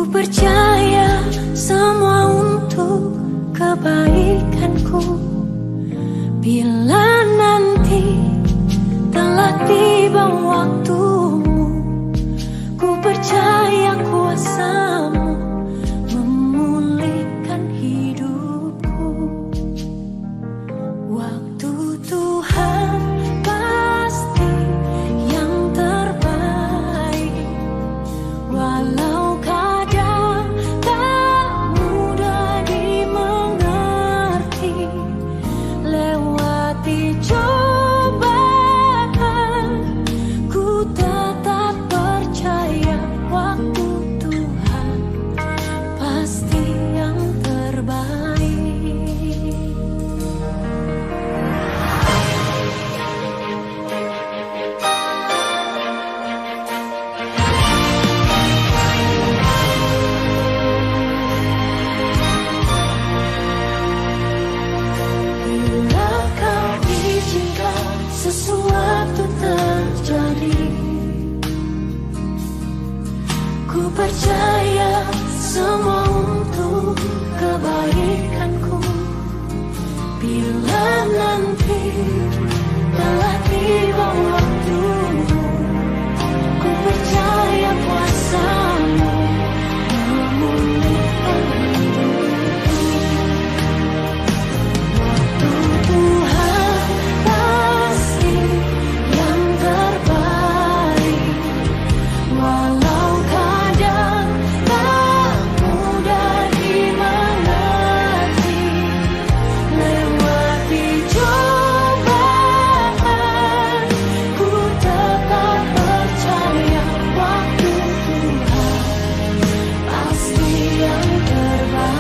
Ku percaya semua untuk kebaikanku. Bila nanti telah tiba waktumu, ku percaya kuasamu memulihkan hidupku. Waktu Tuhan pasti yang terbaik, walau kadang tak mudah dimengerti. Lewati cobaan, ku tetap percaya waktu Tuhan pasti yang terbaik. Bila kau izinkan sesuatu terjadi, ku percaya semua untuk kebaikanku. Bila nanti telah tiba waktumu, ku percaya kuasamu memulihkan hidupku. Tuhan pasti yang terbaik, walau kadang tak mudah dimengerti. Lewati cobaan, ku tetap percaya waktu Tuhan pasti yang terbaik.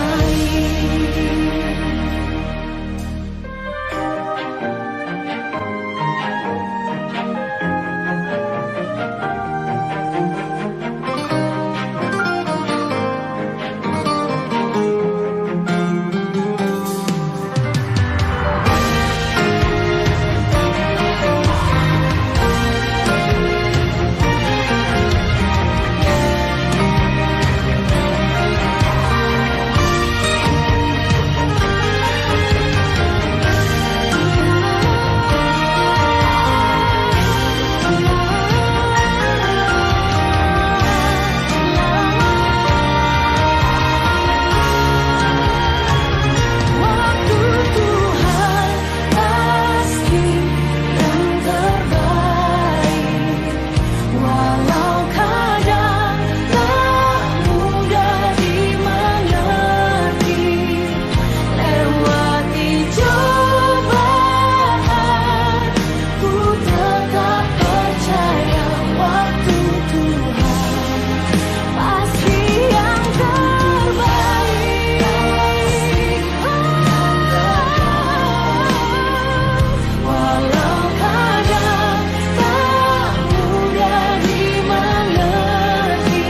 Waktu Tuhan pasti yang terbaik, walau kadang tak mudah dimengerti. Lewati cobaan, ku tetap percaya waktu Tuhan pasti yang terbaik. Walau kadang tak mudah dimengerti.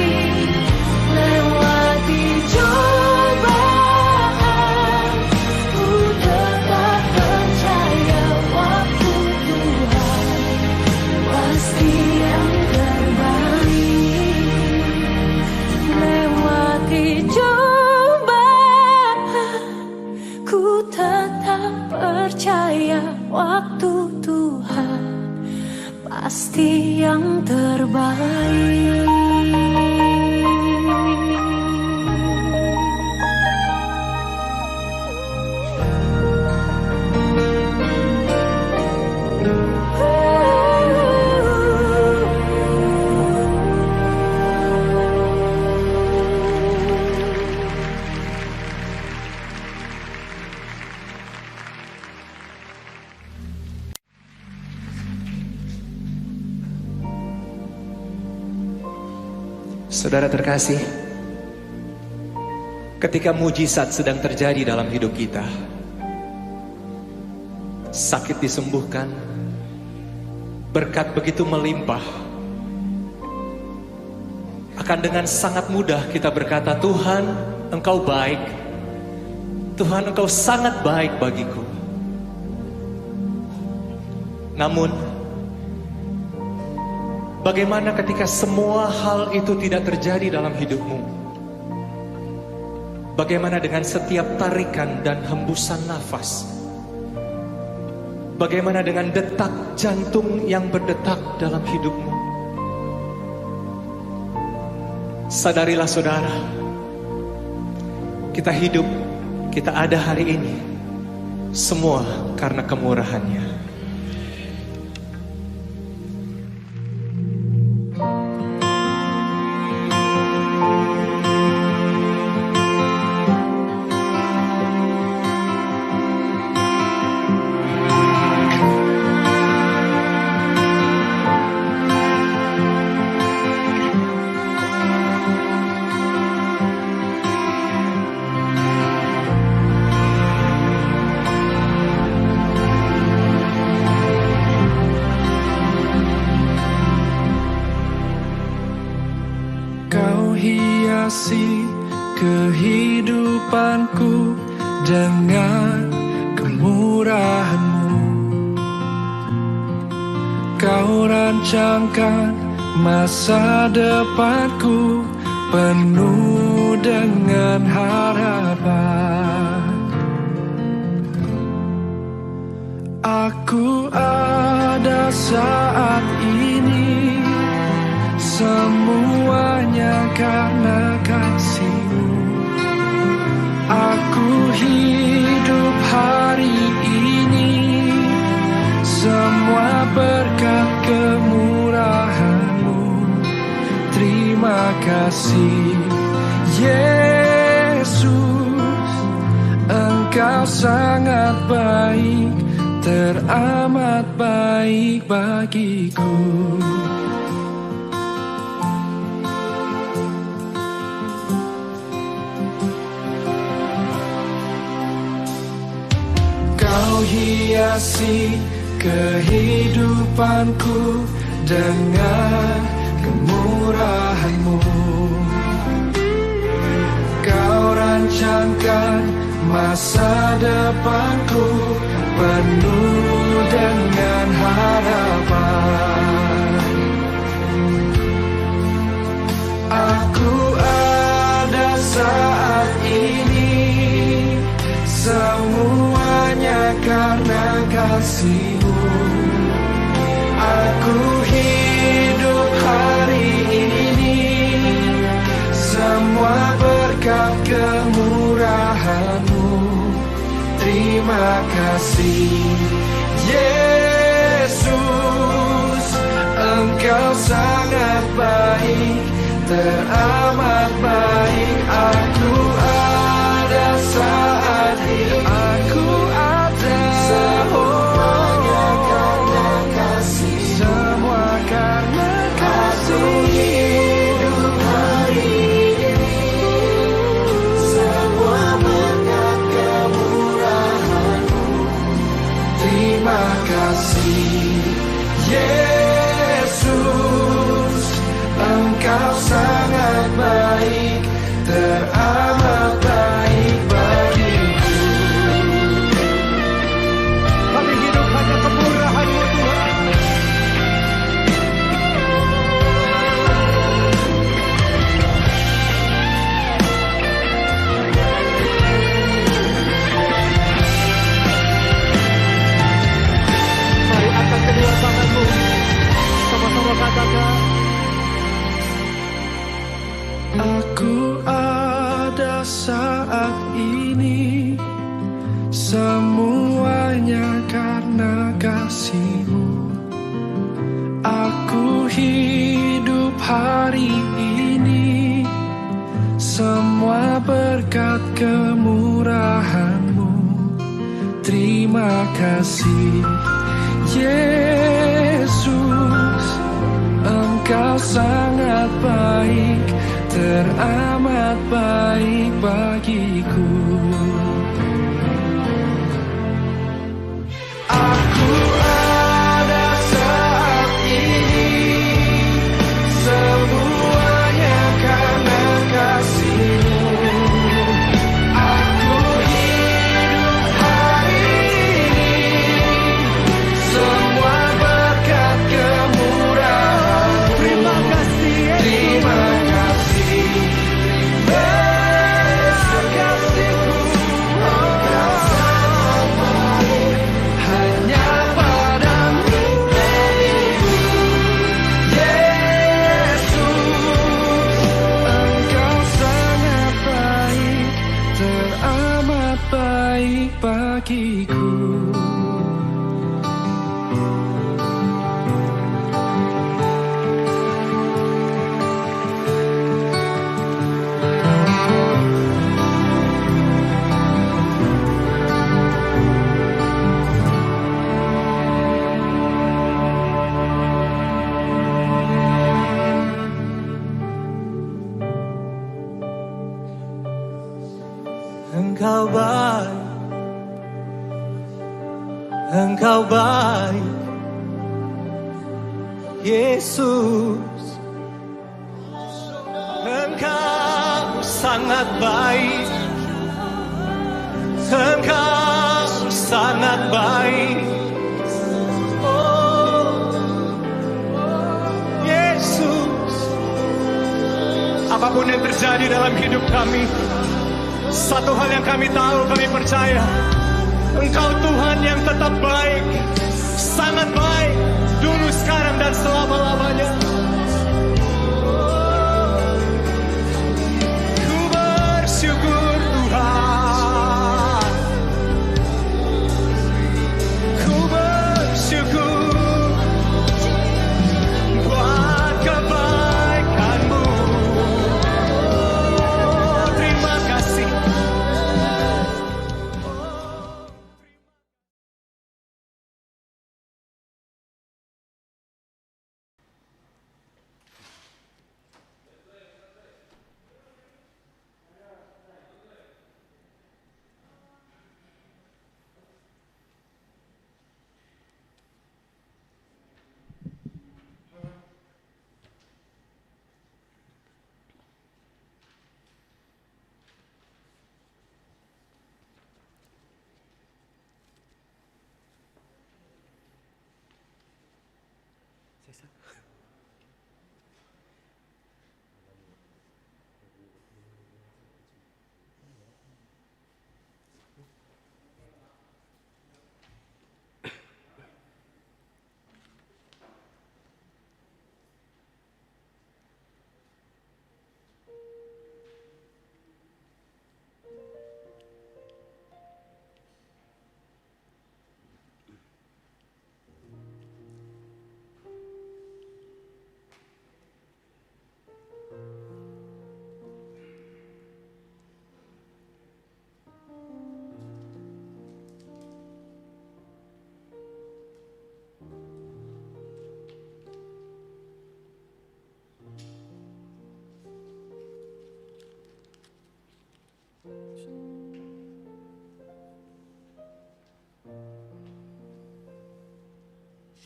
Lewati cobaan, ku tetap percaya waktu Tuhan pasti yang terbaik. Lewati cobaan, ku tetap percaya waktu Tuhan pasti yang terbaik. Saudara terkasih, ketika mujizat sedang terjadi dalam hidup kita, sakit disembuhkan, berkat begitu melimpah, akan dengan sangat mudah kita berkata, Tuhan, Engkau baik, Tuhan, Engkau sangat baik bagiku. Namun, bagaimana ketika semua hal itu tidak terjadi dalam hidupmu? Bagaimana dengan setiap tarikan dan hembusan nafas? Bagaimana dengan detak jantung yang berdetak dalam hidupmu? Sadarilah saudara, kita hidup, kita ada hari ini, semua karena kemurahan-Nya. Kau hiasi kehidupanku dengan kemurahan-Mu. Kau rancangkan masa depanku penuh dengan harapan. Aku ada saat ini, semuanya karena kasih-Mu. Aku hidup hari ini, semua berkat kemurahan-Mu. Terima kasih Yesus, Engkau sangat baik, teramat baik bagiku. Kau hiasi kehidupanku dengan kemurahan-Mu. Kau rancangkan masa depanku penuh dengan harapan. Aku ada saat ini, semuanya karena kasih-Mu. Aku hidup hari ini, semua berkat kemurahan-Mu. Terima kasih Yesus, Engkau sangat baik, teramat baik. Aku ada saat ini, aku ada, semuanya karena kasih, semua karena kasih. Aku hidup hari ini, semua berkat kemurahan-Mu. Terima kasih Yesus, Engkau sangat baik, teramat baik bagiku. Kami hidup hanya kemurahan-Mu Tuhan. Mari angkat kedua tanganmu, sama-sama katakan. Aku ada saat ini, semuanya karena kasih-Mu. Aku hidup hari ini, semua berkat kemurahan-Mu. Terima kasih Yesus, Engkau sangat baik, teramat baik bagiku. Aku ada saat ini, semuanya karena kasih-Mu. Aku hidup hari ini, semua berkat kemurahan-Mu. Terima kasih Yesus. Terima kasih Yesus. kakiku. Engkau baik, Engkau baik, Yesus. Engkau sangat baik, Engkau sangat baik. Oh, Yesus. Apapun yang terjadi dalam hidup kami, satu hal yang kami tahu, kami percaya, Engkau Tuhan yang tetap baik, sangat baik, dulu, sekarang, dan selama-lamanya. Ku bersyukur Tuhan, ku bersyukur buat kebaikan-Mu. Terima kasih.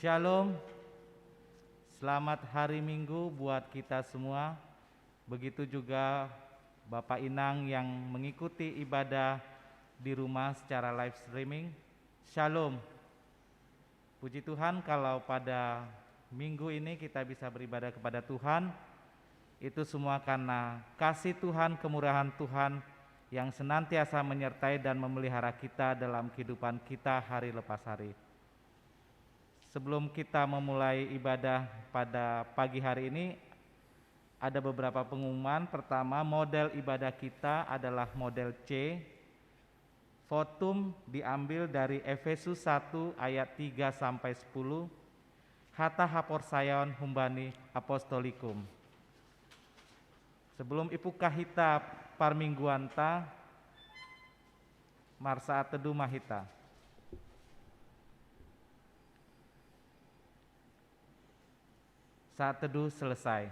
Shalom, selamat hari Minggu buat kita semua. Begitu juga Bapak Inang yang mengikuti ibadah di rumah secara live streaming. Shalom. Puji Tuhan kalau pada minggu ini kita bisa beribadah kepada Tuhan. Itu semua karena kasih Tuhan, kemurahan Tuhan yang senantiasa menyertai dan memelihara kita dalam kehidupan kita hari lepas hari. Sebelum kita memulai ibadah pada pagi hari ini, ada beberapa pengumuman. Pertama, model ibadah kita adalah model C. Votum diambil dari Efesus 1 ayat 3 sampai 10. Hata haporsayon humbani apostolikum. Sebelum Ibu Kahita parmingguanta, Marsa Teduh Mahita. Saat teduh selesai.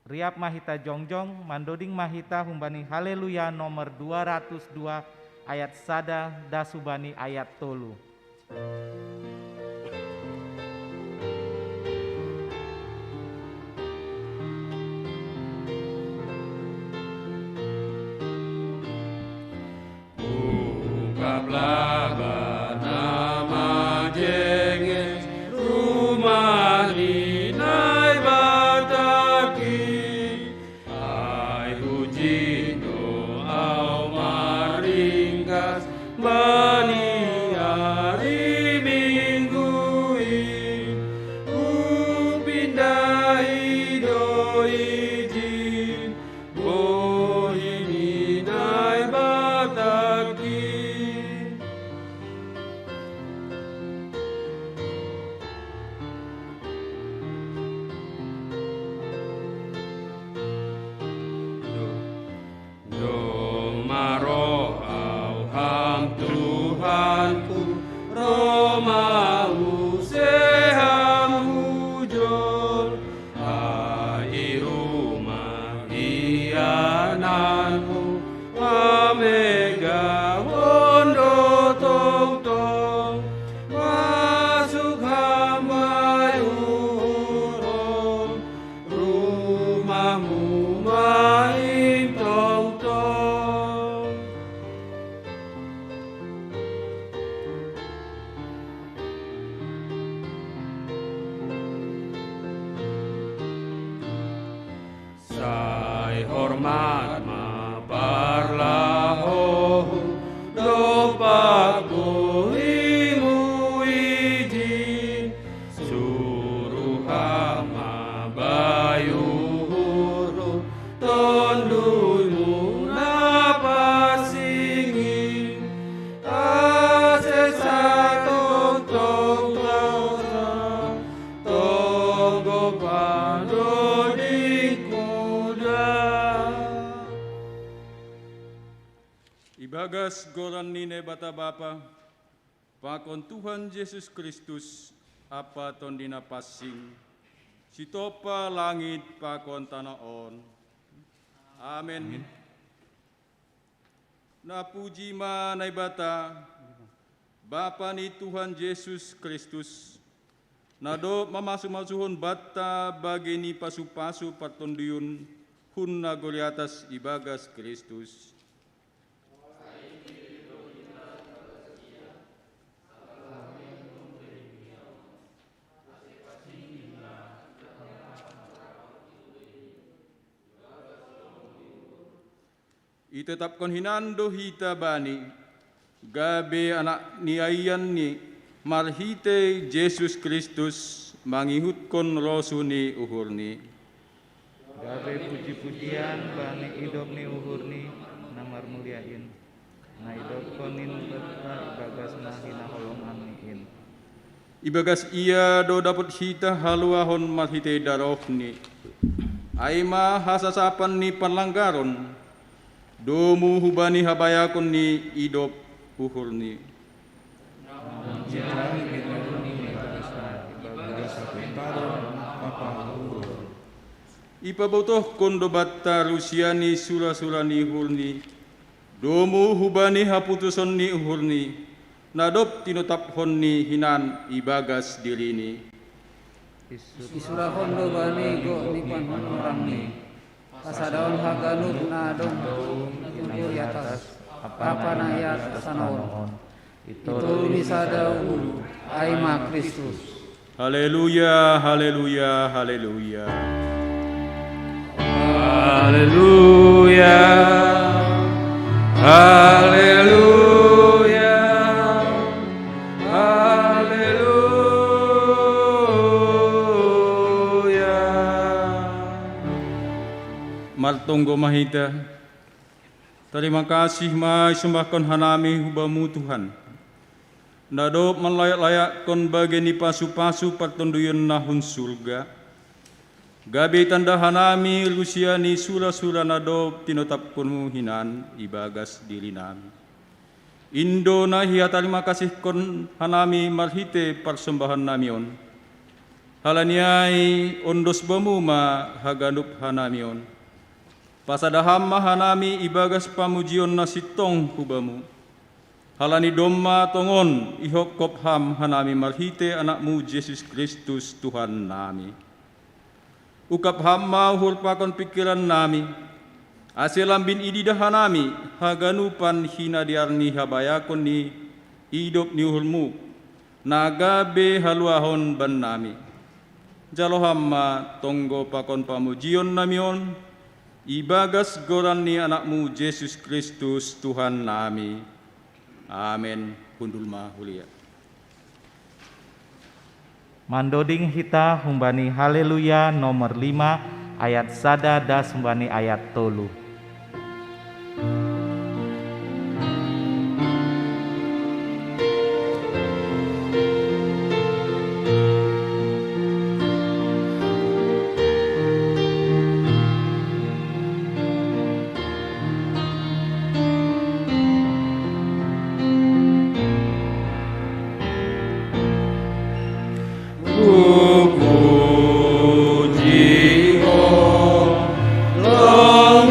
Riap Mahita Jongjong, Mandoding Mahita Humbani Haleluya nomor 202 ayat sada dasubani ayat tolu. Ungkaplah nama jengges rumah dinai bataki, ai huji doa maringkas bani hari minggu ini, upindai doi jin bohini nai bataki. hormat maparlaho dopaku imu ijin suruh hama bayuhuru tonduymu napasingi asesa tong tonggo pado di kuda. Ibagas goran nine bata bapa, pakon Tuhan Yesus Kristus, apa tondina pasing, sitopa langit pakon tanah on. Amin. Na puji manai bata, Bapa ni Tuhan Yesus Kristus, nado mamasu-masuhun bata bagi ni pasu-pasu patondiyun hun nagori atas ibagas Kristus. Itetapkan hinando hita bani, gabe anak ni ayan ni marhite Yesus Kristus mangihutkon rosuni uhurni. Gabe puji-pujian bani idop ni uhurni namar muliain. Na idop konin beta ibagas mahina holong amiin. Ibagas ia do dapat hita haluahon marhite darohni. Aima hasasapan ni perlanggaron. Domu hubani habayakon ni idop uhurni. Ipabotoh kondo batta rusiani sura-surani uhurni. Domu hubani haputuson ni uhurni. Nadop tinotaphon ni hinan ibagas dirini. Isurahon do bani go ni panhon orang ni. Pasadaon haganut na dong di atas apa na ya sanaon itu misada aima Kristus. Haleluya, haleluya, haleluya. Haleluya. Haleluya. Martonggo mahita, terima kasih sembahkan hanami hubamu Tuhan. Nado melayak-layakkan bageni pasu-pasu pertunduyun nahun surga. Gabe tanda hanami lusiani sura-sura nado tinotapkunmu hinan ibagas diri nami. Indo nahi terima kasih kon hanami marhite persembahan namion. Halaniai ondos bamuma haganup hanamion. Pasadaham mahanami ibagas pamujion nasitong hubamu. Halani domma tongon ihok kopham hanami marhite anakmu Yesus Kristus Tuhan nami. Ukap hamma hurpakon pikiran nami. Aselambin ididah hanami haganupan hina diarni habayakon ni idop ni uhulmu. Nagabe haluahon ban nami. Jalohamma tonggo pakon pamujion namion. Ibagas goran ni anakmu Yesus Kristus Tuhan nami. Amin. Hundul mahulia. Mandoding hita humbani haleluya nomor 5 ayat sada das humbani ayat tolu. Long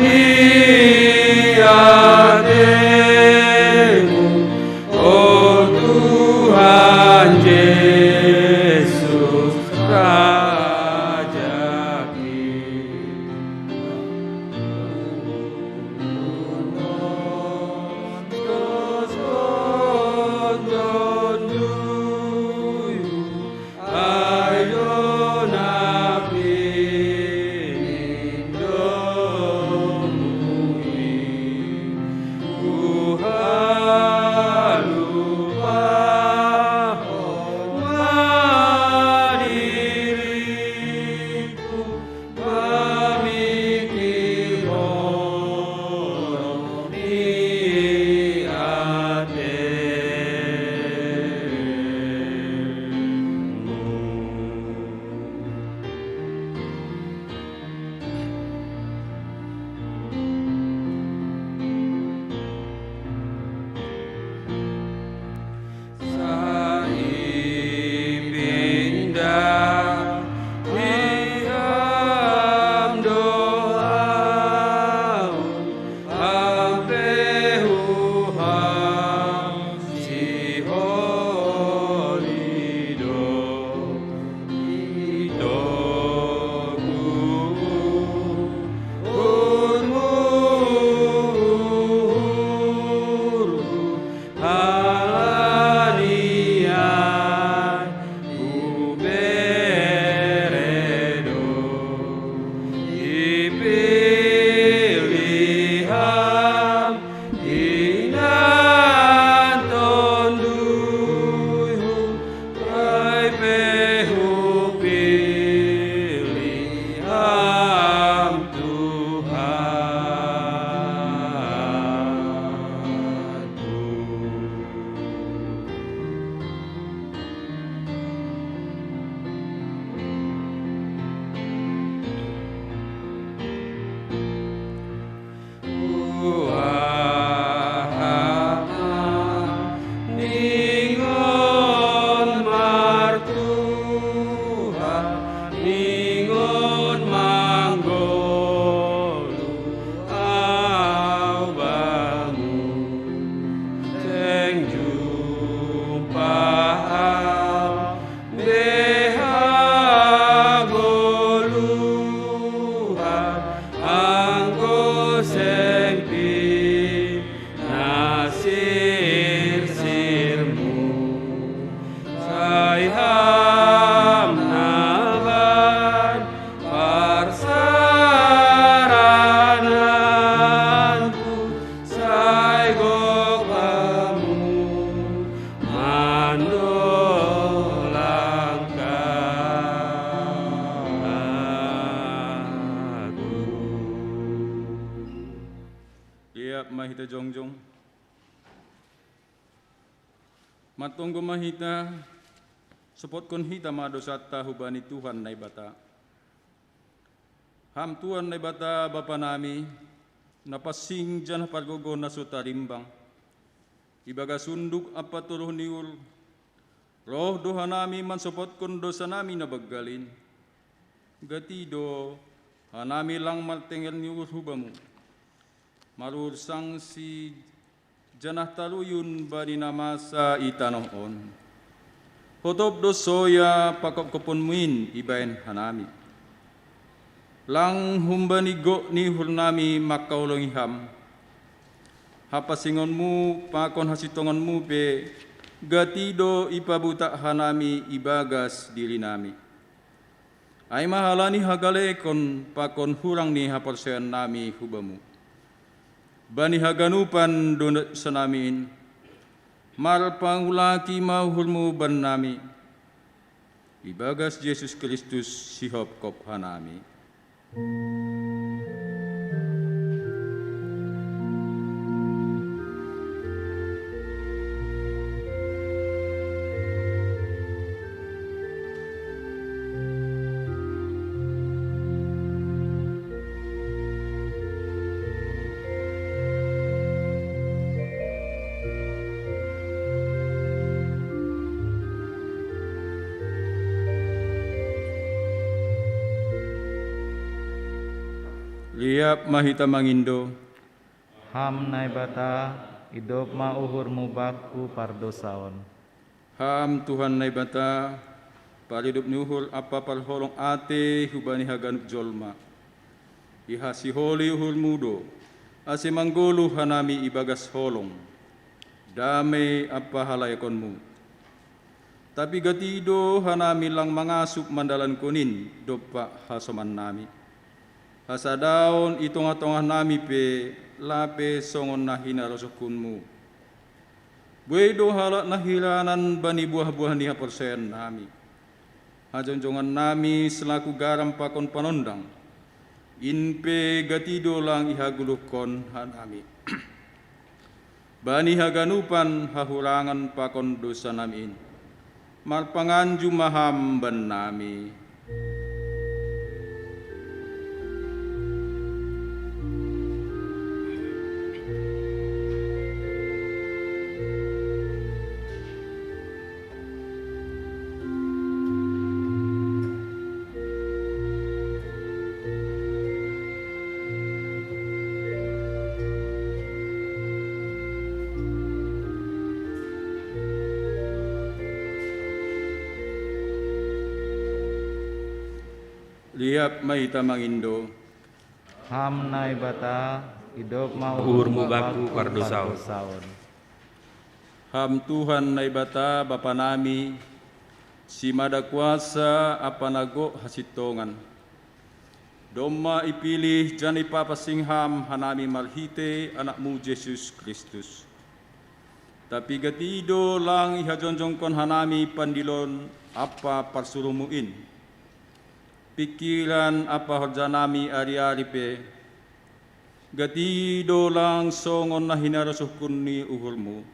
mahita jongjong. Matunggo mahita support kon hita madosata hubani Tuhan na ibata. Ham Tuhan na ibata Bapa nami napasing jan pargogo na sutarimbang. Ibaga sunduk apa turuh niul. Roh doha nami man support kon dosa nami na baggalin. Gatido hanami lang maltengel niul hubamu. Marur sang si janah taluyun bani nama sa itanoon. Hotop dosoya pakop kopon muin ibaen hanami. Lang humbani go ni hurnami makaulong iham. Hapasingon mu pakon hasitongon mu pe gatido ipabuta hanami ibagas diri nami. Ay mahalani hagale kon pakon hurang ni haporsean nami hubamu. Bani haganupan donat sanamin, marpang ulaki mauhulmu ban nami, ibagas Yesus Kristus sihop kop hanami. Liap mahita mangindo, Ham naibata idop mauhur mubakku pardosaon. ham Tuhan naibata paridup niuhul apa parholong ate hubani haganuk jolma. Ihasi holi uhul mudo, ase manggulu hanami ibagas holong. Damai apa halayakonmu. Tapi gatido hanami lang mangasup mandalan kunin dopa hasoman nami. Hasadaon itong-atongah nami pe lape songon nahina rosokunmu. Buedo halak nahiranan bani buah-buah niha persen nami. Hajonjongan nami selaku garam pakon panondang. Inpe gatido lang ihagulukon hanami. Bani haganupan hahurangan pakon dosa namin. Marpangan jumaham ban nami. Liap mahita mangindo, Ham naibata idop Uhur mauhur mubakku pardosaon. ham Tuhan naibata Bapa nami, si mada kuasa apa nago hasitongan. Doma ipilih jan ipapasingham hanami malhite anakmu Yesus Kristus. Tapi gatido lang ihajonjongkon hanami pandilon apa parsurumuin. Pikiran apa horjanami ari-ari pe, gatido lang songon na hinarasukun ni uhulmu.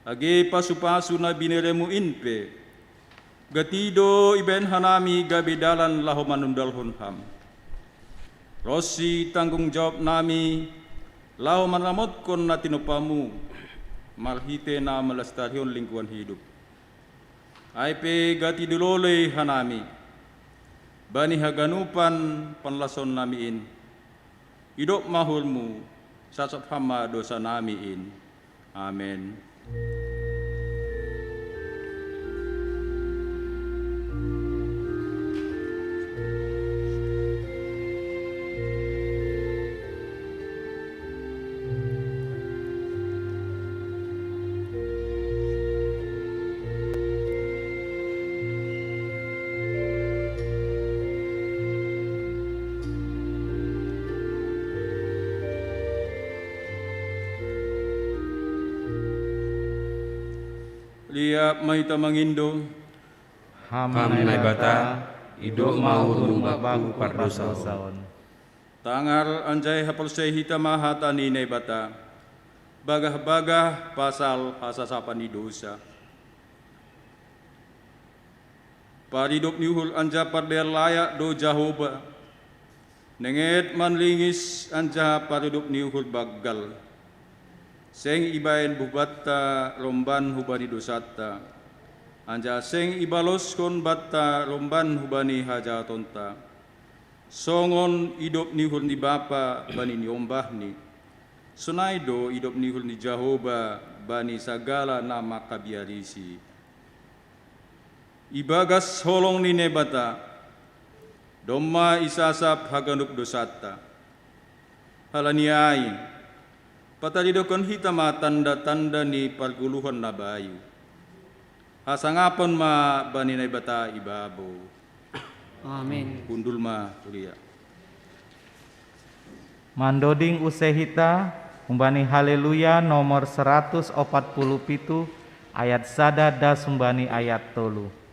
Age pasu-pasu na bineremu inpe, gatido iben hanami gabidalan laho manundalhon ham. Rosi tanggung jawab nami, Lau manamot kon na tinupamu, malhite na melestarion lingkungan hidup. Aipe gati duloley hanami, bani haganupan panlason namiin, hidup mahulmu, sasap hama dosa namiin. Amen. Liap mahita mangindo, Ham Nai bata, idok mau lumbaku pardosaon. tangar anjay hapalsay hita mahata ni bata, bagah-bagah pasal hasasapan ni dosa. Paridop niuhul anja parder layak do Jahoba, nenget manlingis anja paridop niuhul baggal. Seng ibaen bubatta romban hubani dosata, anja seng ibalos kon batta romban hubani hajatonta. Songon idop nihul ni bapa bani ni ombahni, sunaido idop nihul ni Jahoba bani sagala nama kabiarisi. Ibagas holong ni nebata, domma isasap haganup dosata. Halaniai, patalidokan hitama tanda-tanda ni parguluhan na bayu. Hasangapon ma bani na bata ibabo. Amin. Kundul ma kuliah. Mandoding usehita umbani haleluya nomor 147 ayat sada das umbani ayat 3.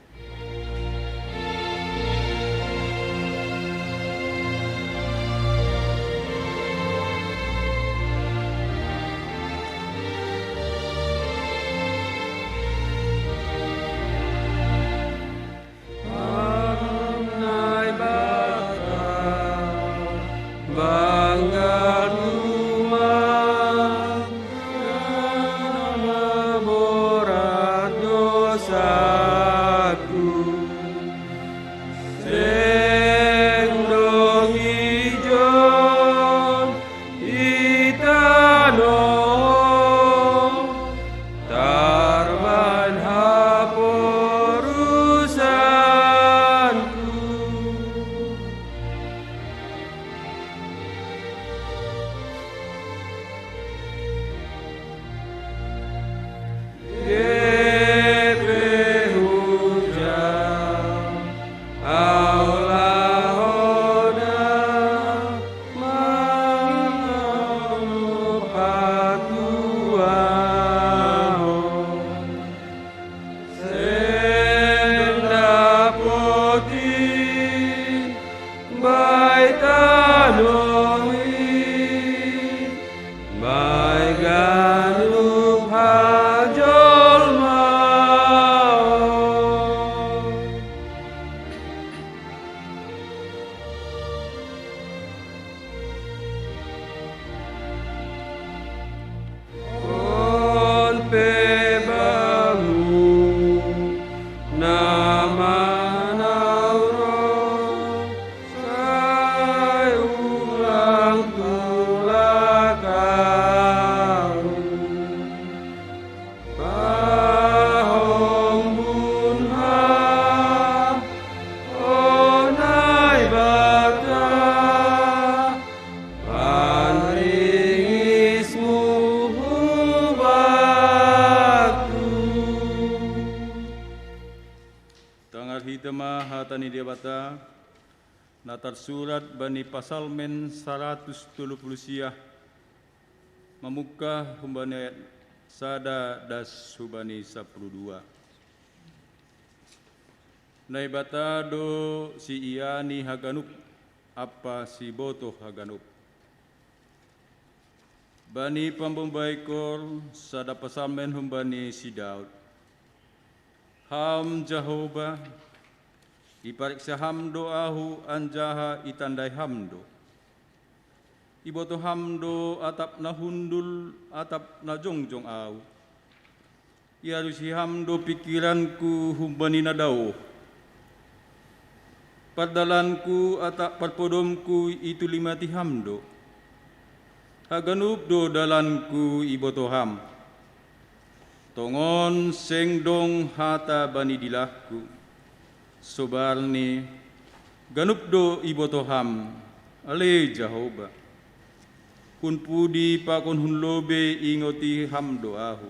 hatani dewata natar surat bani pasalmen 130 siah memukah humbani ayat sada das hubani 12. Naibata do si iani haganup apa si botoh haganup. Bani pambombaikor sada pasalmen humbani si Daud. Ham Jahoba ipariksa ham doahu anjaha itandai hamdo. iboto hamdo atap na hundul atap na jongjong au. Iarusi hamdo pikiranku humbani na daw. Pardalanku atap parpodomku itu limati hamdo. Haganup do dalanku iboto ham. Tongon sengdong hata bani dilahku. Sobarni ganup do iboto ham. Ale Jehovah. Kun pudi pakon hunlobe ingoti hamdo ahu.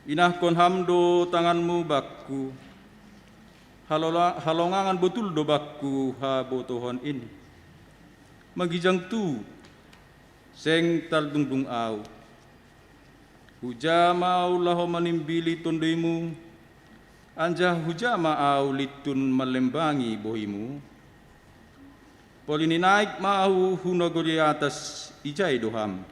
Inahkon hamdo tanganmu bakku. Halongangan betul do bakku ha botohon ini. Magijang tu seng taldungdung au. Hujama laho manimbili tondoimu. Anja hujama au litun malembangi bohimu. Polini naik mau hunogori atas ijai doham.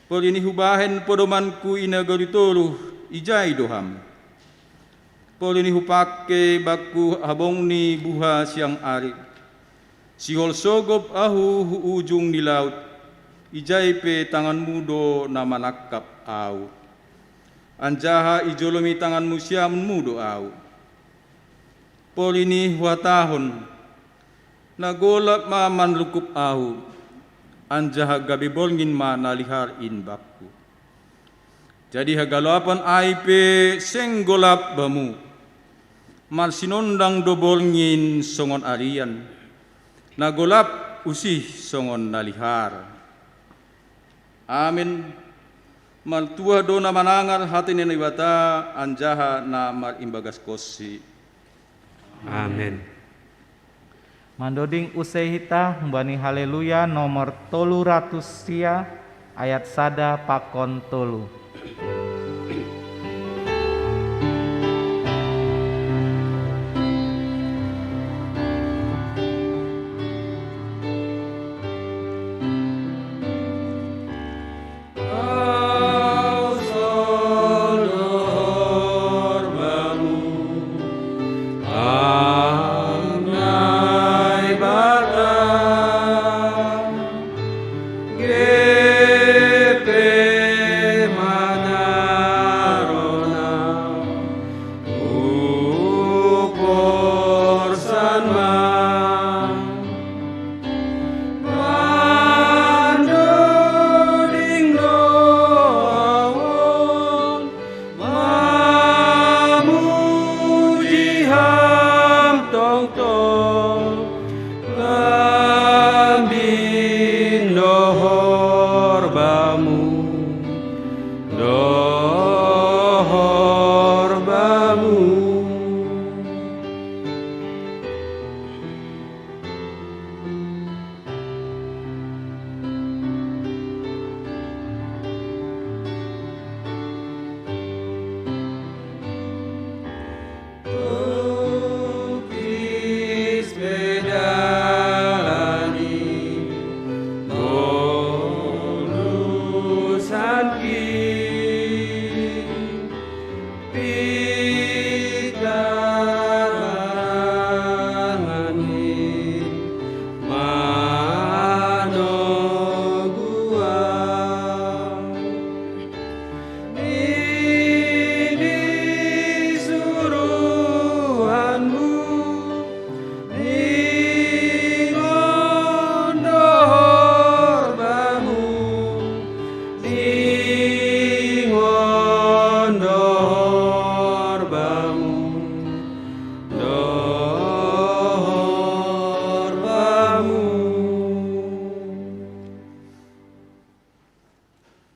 Polini hubahen podomanku inagori tolu ijai doham. Polini hupake baku habongni buha siang ari. Sihol sogop ahu hu ujung di laut. Ijai pe tangan mudo nama nakap au. Anjaha ijolomi tangan musiamun mudo au. Polini huatahon. Nagolap ma manlukup au. Anjaha gabi bolngin ma nalihar in bakku. Jadi hagalapan ai pe senggolap bamu. Mal sinondang do bolngin songon arian. Nagolap usih songon nalihar. Amin. Mal tua do na manangar hati nena ibata anjaha na mal imbagas kosi. Amin. Mandoding usehita mbani haleluya nomor 300 sia ayat sada pakon tolu.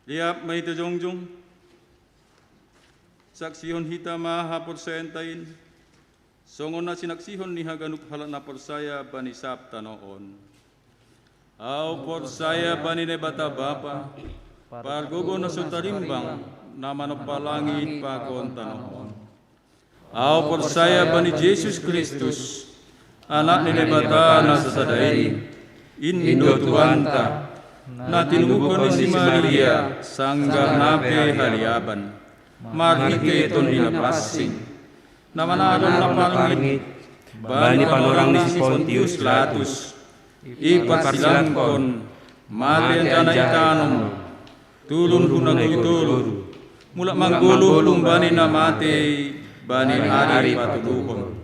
Liap may tajongjong. Saksihon hita mahapor sayantain. Songon na sinaksihon ni haganuk halat na porsaya banisap tanoon. Au porsaya banine bata bapa. Pargogo na sutarimbang naman o palangit pakon tanoon. Au porsaya bani Jesus Kristus. Anak ni bata na sasadain. Indo tuanta. Na tinugukon ni si Maria sanggang nape haliaban. Marike ton dinapasing. Namanaron na palangit. Bani panorang ni si Pontius Pilatus. Ipasilankon mate jana itanom tulun hunang itulu mulak manggulu lumbani na mate bani ari patuluhon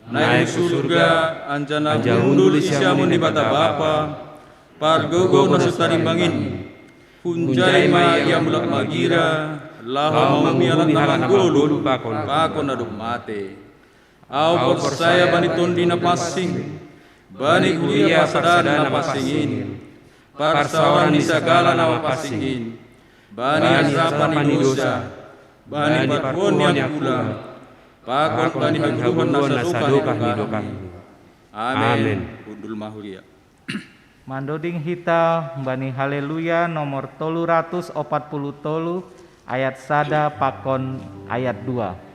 naik surga anjana undul isyamun di bata bapa pargogo nasutarimbangin hunjai ma yang mulak magira laho mamialan naman gulu pakon aduk mate au persaya bani tondi na pasing bani kuliah pasadana na pasingin parsawan di segala nama pasingin bani asapan dosa bani patpon yang pula pakon bani hagluhon nasadukan hidupan. Amin. Undul mahulia. Mandoding hita bani haleluya nomor 340 ayat sada pakon ayat 2.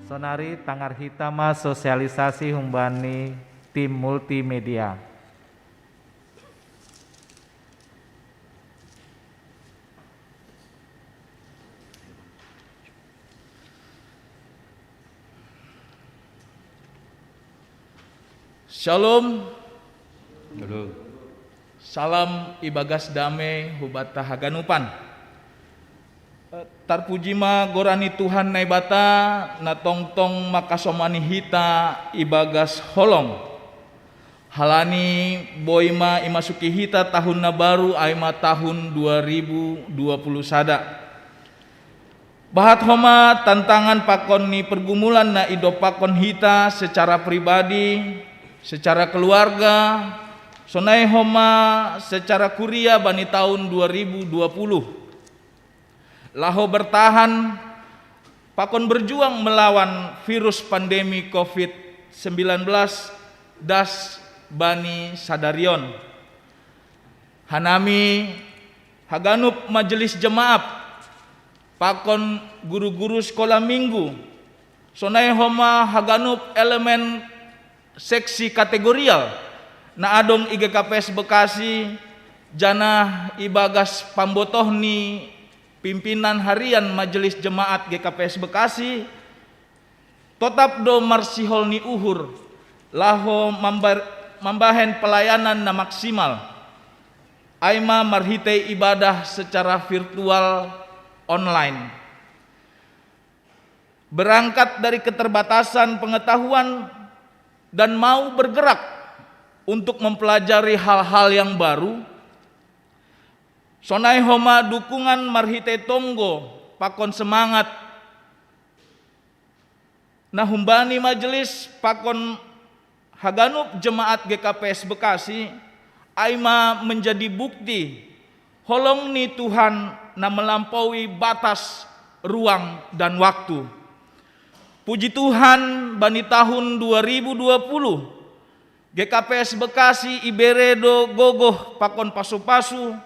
Sonari tangar hitama sosialisasi humbani tim multimedia. Shalom. Salam ibagas dame hubata haganupan. Tarpujima gorani Tuhan naibata na tongtong makasomani hita ibagas holong. Halani boima imasuki hita tahun na baru aima tahun 2020 sada. Bahat homa tantangan pakon ni pergumulan na ido pakon hita secara pribadi, secara keluarga, sonai homa secara kuria bani tahun 2020. Laho bertahan, pakon berjuang melawan virus pandemi COVID-19 das bani sadarion. Hanami haganup majelis jemaat, pakon guru-guru sekolah minggu, sonai homa haganup elemen seksi kategorial, na adong IGKPS Bekasi, jana ibagas pambotoh ni pimpinan harian Majelis Jemaat GKPS Bekasi tetap do marsihol ni uhur laho mambahen pelayanan na maksimal aima marhitei ibadah secara virtual online. Berangkat dari keterbatasan pengetahuan dan mau bergerak untuk mempelajari hal-hal yang baru, sonai homa dukungan marhite tonggo pakon semangat nah humbani majelis pakon haganup jemaat GKPS Bekasi aima menjadi bukti holong ni Tuhan na melampaui batas ruang dan waktu. Puji Tuhan bani tahun 2020 GKPS Bekasi iberedo gogoh pakon pasu-pasu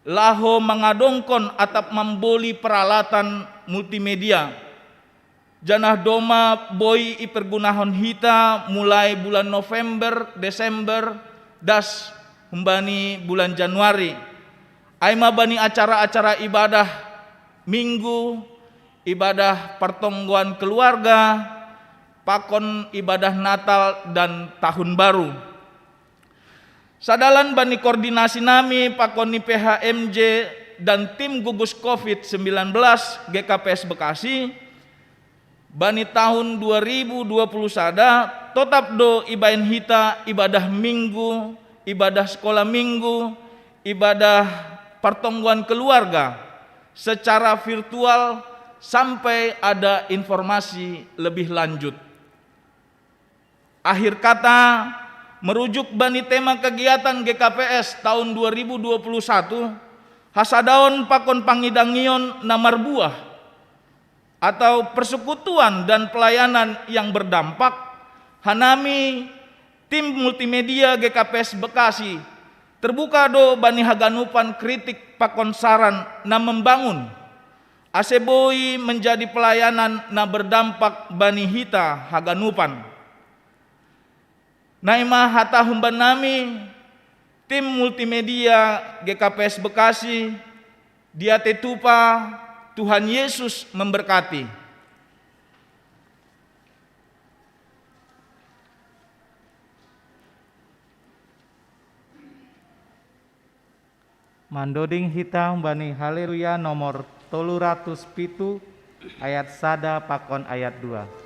laho mengadongkon atap memboli peralatan multimedia. Janah doma boy ipergunahon hita mulai bulan November, Desember, das humbani bulan Januari. Aima bani acara-acara ibadah minggu, ibadah pertongguan keluarga, pakon ibadah Natal dan Tahun Baru. Sadalan bani koordinasi nami pakon PHMJ dan tim gugus COVID-19 GKPS Bekasi, bani tahun 2020 sada tetap do ibain hita ibadah minggu, ibadah sekolah minggu, ibadah pertongguan keluarga secara virtual sampai ada informasi lebih lanjut. Akhir kata, merujuk bani tema kegiatan GKPS tahun 2021, hasadaon pakon pangidangion namar buah atau persekutuan dan pelayanan yang berdampak, hanami tim multimedia GKPS Bekasi terbuka do bani haganupan kritik pakon saran na membangun aseboi menjadi pelayanan na berdampak bani hita haganupan. Naima hata humban nami tim multimedia GKPS Bekasi dia tetupa Tuhan Yesus memberkati. Mandoding hitam bani haleluya nomor 307 ayat sada pakon ayat 2.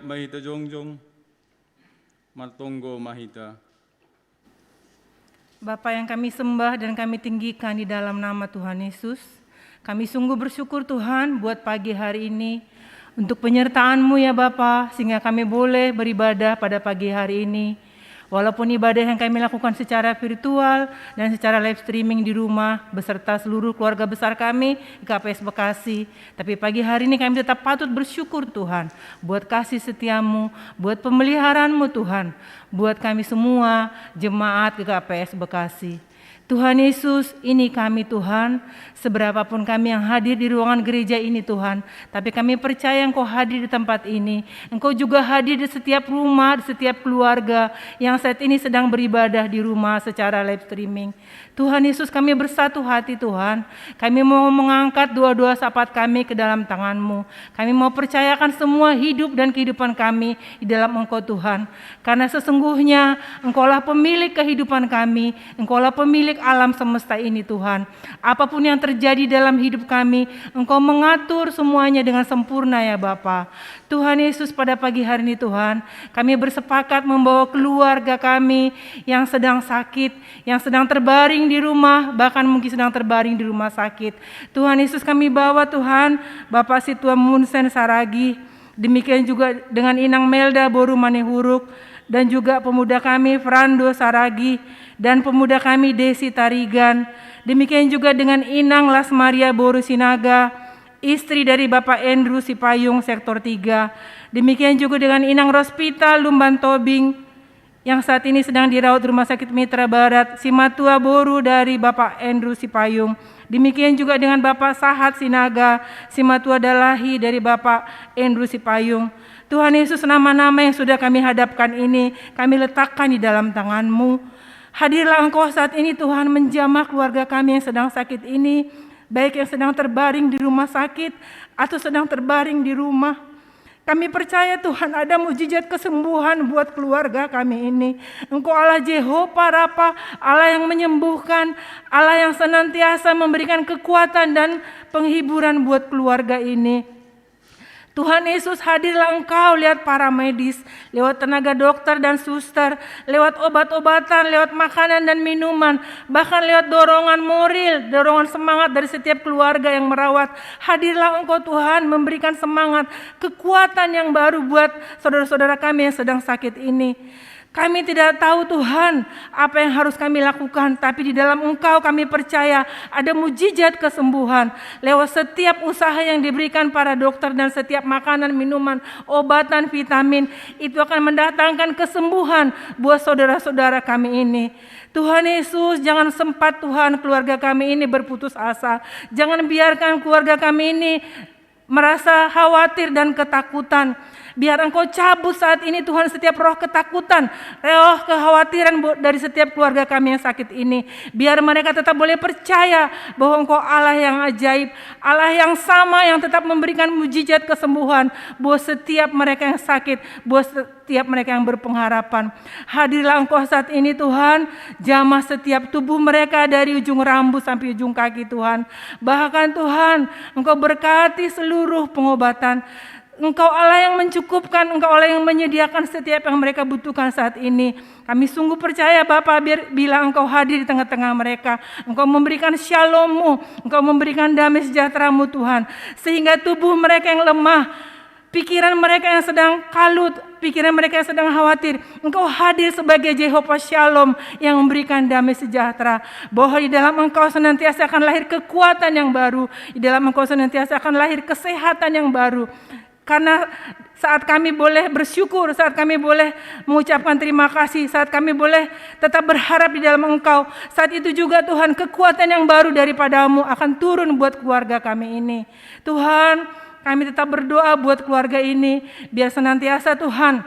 Mahita jongjong, Martonggo Mahita. Bapa yang kami sembah dan kami tinggikan di dalam nama Tuhan Yesus, kami sungguh bersyukur Tuhan buat pagi hari ini untuk penyertaan-Mu ya Bapa, sehingga kami boleh beribadah pada pagi hari ini. Walaupun ibadah yang kami lakukan secara virtual dan secara live streaming di rumah beserta seluruh keluarga besar kami GKPS Bekasi, tapi pagi hari ini kami tetap patut bersyukur Tuhan buat kasih setia-Mu, buat pemeliharaan-Mu Tuhan, buat kami semua jemaat GKPS Bekasi. Tuhan Yesus, ini kami Tuhan, seberapapun kami yang hadir di ruangan gereja ini Tuhan, tapi kami percaya Engkau hadir di tempat ini. Engkau juga hadir di setiap rumah, di setiap keluarga yang saat ini sedang beribadah di rumah secara live streaming. Tuhan Yesus, kami bersatu hati Tuhan, kami mau mengangkat doa-doa syafaat kami ke dalam tangan-Mu. Kami mau percayakan semua hidup dan kehidupan kami di dalam Engkau Tuhan, karena sesungguhnya Engkaulah pemilik kehidupan kami, Engkaulah pemilik alam semesta ini Tuhan. Apapun yang terjadi dalam hidup kami, Engkau mengatur semuanya dengan sempurna ya Bapa. Tuhan Yesus, pada pagi hari ini Tuhan, kami bersepakat membawa keluarga kami yang sedang sakit, yang sedang terbaring di rumah, bahkan mungkin sedang terbaring di rumah sakit. Tuhan Yesus, kami bawa Tuhan Bapak Situa Munsen Saragi, demikian juga dengan Inang Melda Boru Manehuruk, dan juga pemuda kami Frando Saragi, dan pemuda kami Desi Tarigan. Demikian juga dengan Inang Lasmaria Boru Sinaga, istri dari Bapak Andrew Sipayung Sektor 3. Demikian juga dengan Inang Rospita Lumban Tobing, yang saat ini sedang dirawat Rumah Sakit Mitra Barat, Simatua Boru dari Bapak Andrew Sipayung. Demikian juga dengan Bapak Sahat Sinaga, Simatua Dalahi dari Bapak Andrew Sipayung. Tuhan Yesus, nama-nama yang sudah kami hadapkan ini, kami letakkan di dalam tangan-Mu. Hadirlah Engkau saat ini Tuhan, menjamah keluarga kami yang sedang sakit ini, baik yang sedang terbaring di rumah sakit atau sedang terbaring di rumah. Kami percaya Tuhan ada mukjizat kesembuhan buat keluarga kami ini. Engkau Allah Jehovah Rafa, Allah yang menyembuhkan, Allah yang senantiasa memberikan kekuatan dan penghiburan buat keluarga ini. Tuhan Yesus, hadirlah Engkau lihat para medis, lewat tenaga dokter dan suster, lewat obat-obatan, lewat makanan dan minuman, bahkan lewat dorongan moral, dorongan semangat dari setiap keluarga yang merawat. Hadirlah Engkau Tuhan, memberikan semangat, kekuatan yang baru buat saudara-saudara kami yang sedang sakit ini. Kami tidak tahu Tuhan apa yang harus kami lakukan, tapi di dalam Engkau kami percaya ada mukjizat kesembuhan. Lewat setiap usaha yang diberikan para dokter dan setiap makanan, minuman, obatan, vitamin, itu akan mendatangkan kesembuhan buat saudara-saudara kami ini. Tuhan Yesus, jangan sempat Tuhan keluarga kami ini berputus asa. Jangan biarkan keluarga kami ini merasa khawatir dan ketakutan. Biar Engkau cabut saat ini Tuhan setiap roh ketakutan, roh kekhawatiran dari setiap keluarga kami yang sakit ini. Biar mereka tetap boleh percaya bahwa Engkau Allah yang ajaib, Allah yang sama yang tetap memberikan mukjizat kesembuhan buat setiap mereka yang sakit, buat setiap mereka yang berpengharapan. Hadirlah Engkau saat ini Tuhan, jamah setiap tubuh mereka dari ujung rambut sampai ujung kaki Tuhan. Bahkan Tuhan, Engkau berkati seluruh pengobatan. Engkau Allah yang mencukupkan, Engkau Allah yang menyediakan setiap yang mereka butuhkan saat ini. Kami sungguh percaya Bapa, bila Engkau hadir di tengah-tengah mereka, Engkau memberikan shalom-Mu, Engkau memberikan damai sejahtera-Mu Tuhan. Sehingga tubuh mereka yang lemah, pikiran mereka yang sedang kalut, pikiran mereka yang sedang khawatir, Engkau hadir sebagai Jehovah Shalom yang memberikan damai sejahtera. Bahwa di dalam Engkau senantiasa akan lahir kekuatan yang baru, di dalam Engkau senantiasa akan lahir kesehatan yang baru. Karena saat kami boleh bersyukur, saat kami boleh mengucapkan terima kasih, saat kami boleh tetap berharap di dalam Engkau, saat itu juga Tuhan kekuatan yang baru daripada-Mu akan turun buat keluarga kami ini. Tuhan, kami tetap berdoa buat keluarga ini, biar senantiasa Tuhan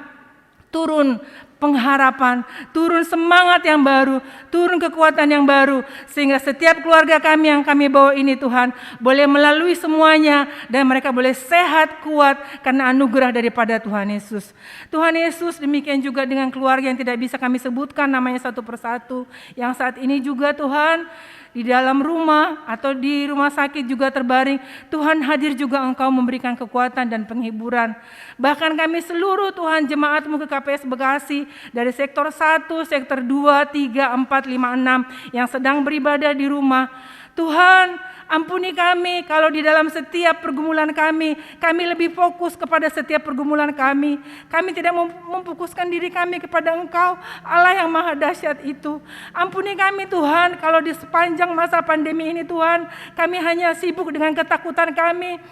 turun pengharapan, turun semangat yang baru, turun kekuatan yang baru, sehingga setiap keluarga kami yang kami bawa ini Tuhan boleh melalui semuanya dan mereka boleh sehat, kuat karena anugerah daripada Tuhan Yesus. Tuhan Yesus, demikian juga dengan keluarga yang tidak bisa kami sebutkan namanya satu persatu, yang saat ini juga Tuhan di dalam rumah atau di rumah sakit juga terbaring, Tuhan hadir juga Engkau memberikan kekuatan dan penghiburan. Bahkan kami seluruh Tuhan jemaat-Mu ke KPS Bekasi dari sektor 1, sektor 2, 3, 4, 5, 6 yang sedang beribadah di rumah. Tuhan, Ampuni kami kalau di dalam setiap pergumulan kami lebih fokus kepada setiap pergumulan kami. Kami tidak memfokuskan diri kami kepada Engkau, Allah yang maha dahsyat itu. Ampuni kami Tuhan kalau di sepanjang masa pandemi ini Tuhan, kami hanya sibuk dengan ketakutan kami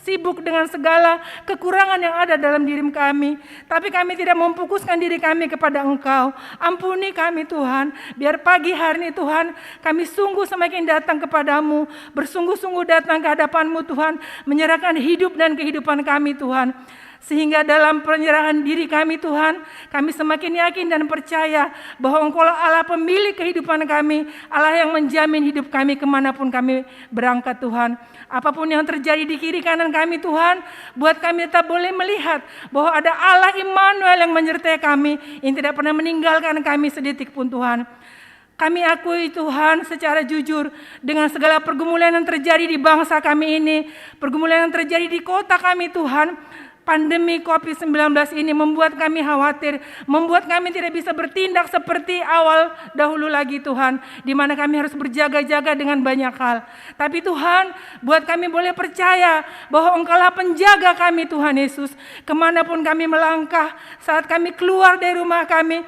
sibuk dengan segala kekurangan yang ada dalam diri kami. Tapi kami tidak memfokuskan diri kami kepada Engkau. Ampuni kami Tuhan, biar pagi hari ini Tuhan, kami sungguh semakin datang kepadamu, bersungguh-sungguh datang ke hadapan-Mu Tuhan, menyerahkan hidup dan kehidupan kami Tuhan. Sehingga dalam penyerahan diri kami Tuhan, kami semakin yakin dan percaya bahwa Engkau Allah pemilik kehidupan kami, Allah yang menjamin hidup kami kemanapun kami berangkat Tuhan. Apapun yang terjadi di kiri kanan kami Tuhan, buat kami tetap boleh melihat bahwa ada Allah Immanuel yang menyertai kami, yang tidak pernah meninggalkan kami sedetik pun Tuhan. Kami akui Tuhan secara jujur dengan segala pergumulan yang terjadi di bangsa kami ini, pergumulan yang terjadi di kota kami Tuhan. Pandemi COVID-19 ini membuat kami khawatir, membuat kami tidak bisa bertindak seperti awal dahulu lagi Tuhan, di mana kami harus berjaga-jaga dengan banyak hal. Tapi Tuhan, buat kami boleh percaya bahwa Engkaulah penjaga kami Tuhan Yesus. Kemanapun kami melangkah, saat kami keluar dari rumah kami,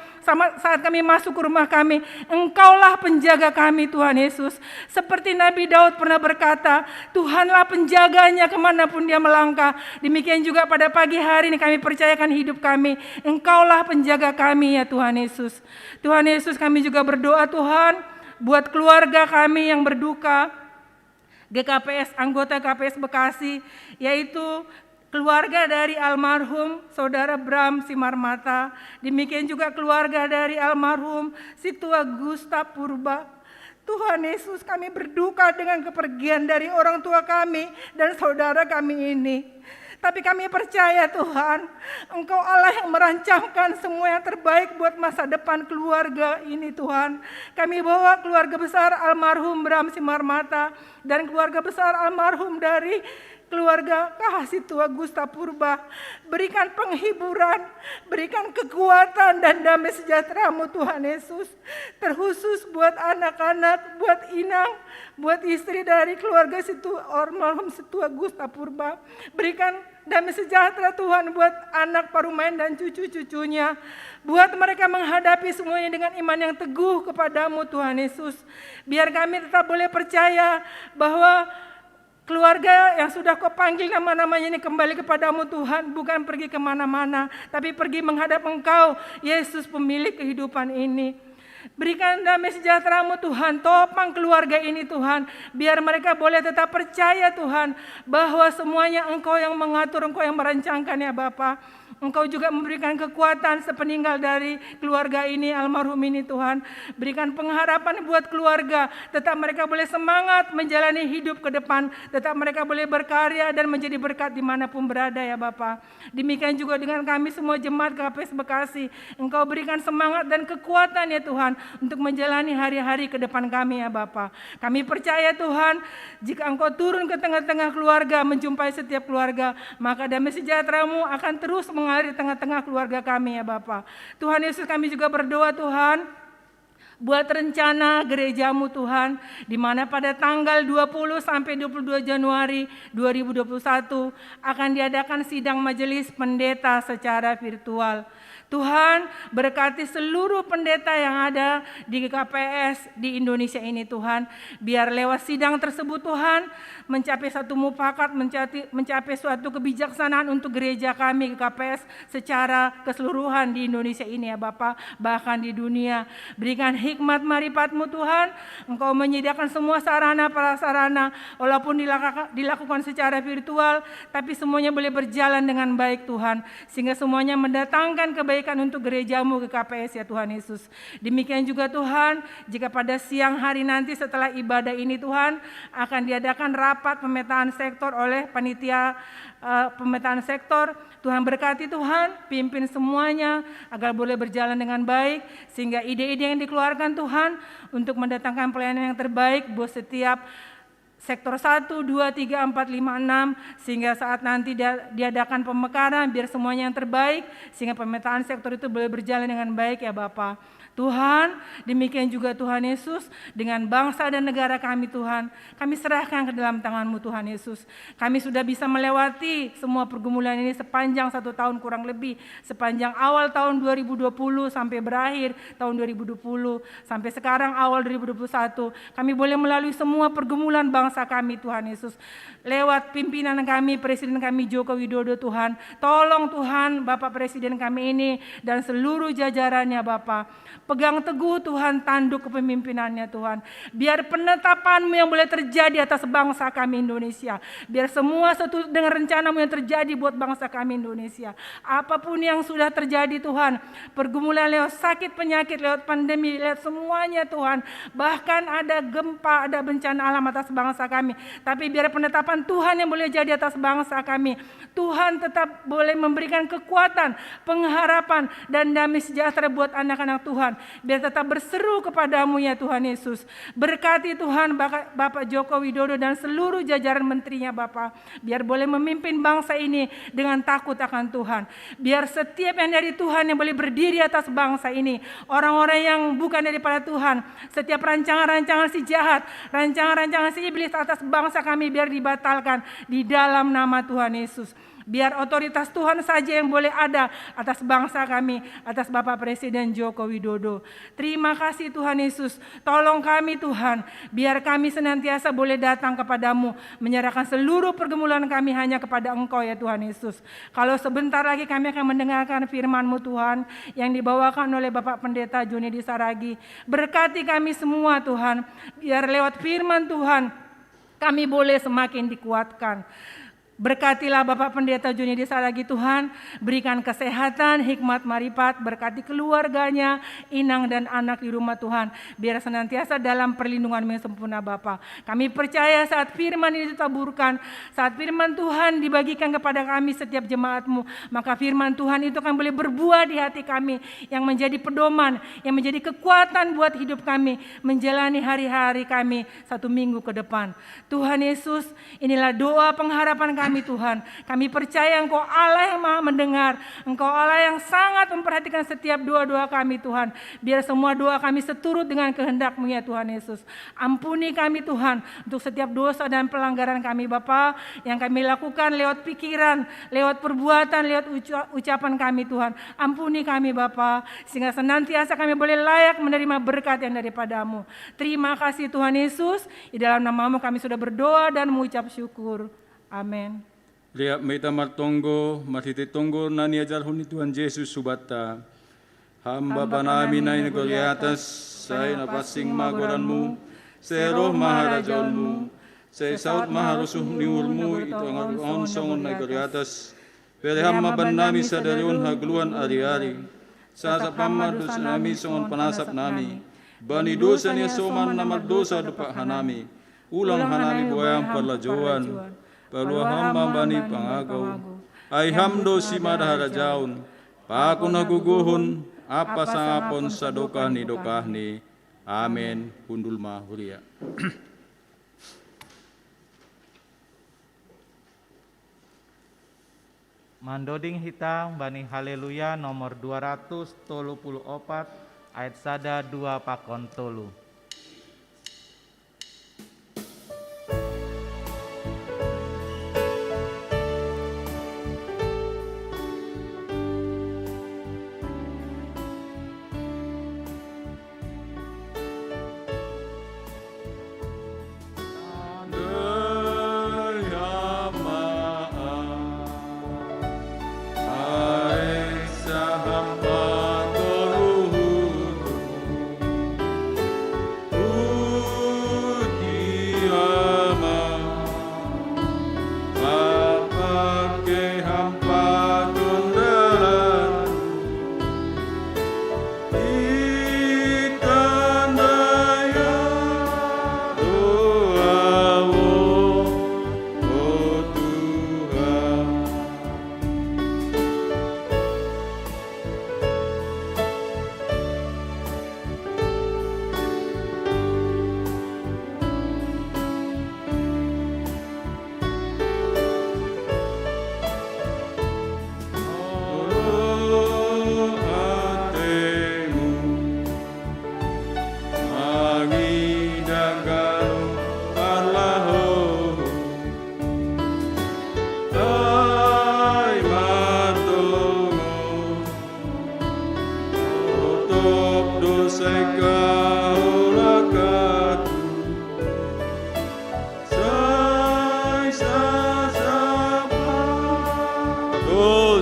saat kami masuk ke rumah kami, Engkaulah penjaga kami Tuhan Yesus. Seperti Nabi Daud pernah berkata, Tuhanlah penjaganya kemanapun dia melangkah. Demikian juga pada pagi hari ini kami percayakan hidup kami, Engkaulah penjaga kami ya Tuhan Yesus. Tuhan Yesus, kami juga berdoa Tuhan, buat keluarga kami yang berduka, GKPS, anggota KPS Bekasi, yaitu keluarga dari almarhum Saudara Bram Simarmata, demikian juga keluarga dari almarhum Situa Gusta Purba. Tuhan Yesus, kami berduka dengan kepergian dari orang tua kami dan saudara kami ini. Tapi kami percaya Tuhan, Engkau Allah yang merancangkan semua yang terbaik buat masa depan keluarga ini Tuhan. Kami bawa keluarga besar almarhum Bram Simarmata dan keluarga besar almarhum dari keluarga Kahasitua Gusta Purba, berikan penghiburan, berikan kekuatan dan damai sejahtera-Mu Tuhan Yesus. Terkhusus buat anak-anak, buat Inang, buat istri dari keluarga almarhum Situa Gusta Purba. Berikan damai sejahtera Tuhan buat anak Parumain dan cucu-cucunya. Buat mereka menghadapi semuanya dengan iman yang teguh kepadamu Tuhan Yesus. Biar kami tetap boleh percaya bahwa keluarga yang sudah Kau panggil nama-namanya ini kembali kepadamu Tuhan, bukan pergi kemana-mana, tapi pergi menghadap Engkau, Yesus pemilik kehidupan ini. Berikan damai sejahtera-Mu Tuhan, topang keluarga ini Tuhan, biar mereka boleh tetap percaya Tuhan, bahwa semuanya Engkau yang mengatur, Engkau yang merancangkan ya Bapa. Engkau juga memberikan kekuatan sepeninggal dari keluarga ini, almarhum ini Tuhan. Berikan pengharapan buat keluarga, tetap mereka boleh semangat menjalani hidup ke depan, tetap mereka boleh berkarya dan menjadi berkat dimanapun berada ya Bapa. Demikian juga dengan kami semua jemaat KPS Bekasi, Engkau berikan semangat dan kekuatan ya Tuhan, untuk menjalani hari-hari ke depan kami ya Bapa. Kami percaya Tuhan, jika Engkau turun ke tengah-tengah keluarga, menjumpai setiap keluarga, maka damai sejahtera-Mu akan terus mengalir di tengah-tengah keluarga kami ya Bapa. Tuhan Yesus, kami juga berdoa Tuhan, buat rencana gerejamu Tuhan, di mana pada tanggal 20 sampai 22 Januari 2021 akan diadakan sidang majelis pendeta secara virtual. Tuhan, berkati seluruh pendeta yang ada di KPS di Indonesia ini Tuhan. Biar lewat sidang tersebut Tuhan, mencapai satu mufakat, mencapai suatu kebijaksanaan untuk gereja kami KPS secara keseluruhan di Indonesia ini ya Bapa, bahkan di dunia. Berikan hikmat marifat-Mu Tuhan, Engkau menyediakan semua sarana prasarana, walaupun dilakukan secara virtual, tapi semuanya boleh berjalan dengan baik Tuhan, sehingga semuanya mendatangkan kebaikan untuk gerejamu ke KPS ya Tuhan Yesus. Demikian juga Tuhan, jika pada siang hari nanti setelah ibadah ini Tuhan, akan diadakan rapat pemetaan sektor oleh panitia pemetaan sektor. Tuhan berkati Tuhan, pimpin semuanya agar boleh berjalan dengan baik, sehingga ide-ide yang dikeluarkan Tuhan untuk mendatangkan pelayanan yang terbaik buat setiap sektor 1, 2, 3, 4, 5, 6, sehingga saat nanti diadakan pemekaran biar semuanya yang terbaik, sehingga pemetaan sektor itu boleh berjalan dengan baik ya Bapa. Tuhan, demikian juga Tuhan Yesus dengan bangsa dan negara kami Tuhan. Kami serahkan ke dalam tangan-Mu Tuhan Yesus. Kami sudah bisa melewati semua pergumulan ini sepanjang 1 tahun kurang lebih. Sepanjang awal tahun 2020 sampai berakhir tahun 2020. Sampai sekarang awal 2021. Kami boleh melalui semua pergumulan bangsa kami Tuhan Yesus. Lewat pimpinan kami, Presiden kami Joko Widodo Tuhan. Tolong Tuhan Bapak Presiden kami ini dan seluruh jajarannya Bapak. Pegang teguh Tuhan tanduk kepemimpinannya Tuhan. Biar penetapan-Mu yang boleh terjadi atas bangsa kami Indonesia. Biar semua seturut dengan rencana-Mu yang terjadi buat bangsa kami Indonesia. Apapun yang sudah terjadi Tuhan. Pergumulan lewat sakit penyakit, lewat pandemi, lewat semuanya Tuhan. Bahkan ada gempa, ada bencana alam atas bangsa kami. Tapi biar penetapan Tuhan yang boleh jadi atas bangsa kami. Tuhan tetap boleh memberikan kekuatan, pengharapan, dan damai sejahtera buat anak-anak Tuhan. Biar tetap berseru kepadamu ya Tuhan Yesus. Berkati Tuhan Bapak Joko Widodo dan seluruh jajaran menterinya Bapak. Biar boleh memimpin bangsa ini dengan takut akan Tuhan. Biar setiap yang dari Tuhan yang boleh berdiri atas bangsa ini. Orang-orang yang bukan daripada Tuhan. Setiap rancangan-rancangan si jahat, rancangan-rancangan si iblis atas bangsa kami biar dibatalkan di dalam nama Tuhan Yesus. Biar otoritas Tuhan saja yang boleh ada atas bangsa kami, atas Bapak Presiden Joko Widodo. Terima kasih Tuhan Yesus, tolong kami Tuhan, biar kami senantiasa boleh datang kepadamu, menyerahkan seluruh pergumulan kami hanya kepada Engkau ya Tuhan Yesus. Kalau sebentar lagi kami akan mendengarkan firman-Mu Tuhan, yang dibawakan oleh Bapak Pendeta Junedi Saragi. Berkati kami semua Tuhan, biar lewat firman Tuhan, kami boleh semakin dikuatkan. Berkatilah Bapak Pendeta Junedi Saragi Tuhan, berikan kesehatan, hikmat, marifat, berkati keluarganya, inang dan anak di rumah Tuhan, biar senantiasa dalam perlindungan-Mu yang sempurna Bapa. Kami percaya saat firman ini ditaburkan, saat firman Tuhan dibagikan kepada kami setiap jemaat-Mu, maka firman Tuhan itu akan boleh berbuah di hati kami, yang menjadi pedoman, yang menjadi kekuatan buat hidup kami, menjalani hari-hari kami 1 minggu ke depan. Tuhan Yesus, inilah doa pengharapan kami Tuhan. Kami percaya Engkau Allah yang Maha mendengar. Engkau Allah yang sangat memperhatikan setiap doa-doa kami Tuhan. Biar semua doa kami seturut dengan kehendak-Mu ya Tuhan Yesus. Ampuni kami Tuhan untuk setiap dosa dan pelanggaran kami Bapa yang kami lakukan lewat pikiran, lewat perbuatan, lewat ucapan kami Tuhan. Ampuni kami Bapa, sehingga senantiasa kami boleh layak menerima berkat yang daripada-Mu. Terima kasih Tuhan Yesus. Di dalam nama-Mu kami sudah berdoa dan mengucap syukur. Amin. Lihat meta martonggo, marhite tonggo nani ajar huni Tuhan Yesus subata. Hamba panami na inegol atas, saya napasing magoranmu, saya roh maharajaunmu, saya saut maharusuh niurmu, itu ang songon na igol atas. Pere hamba banami sa darion hagluan ari-ari, sa sapamad dosa nami songon panasap nami, bani dosa niya soman na magdosa dupa hanami, ulang hanami buayang parlajuan. Palua hamba bani pangagaw, ay hamdo si madaharajaon, paako naguguhon, apa sangapon sa dokahni. Amen. Hundul mahuria. Mandoding hitam bani haleluya nomor 234 ayat sada 2 pakon tolu.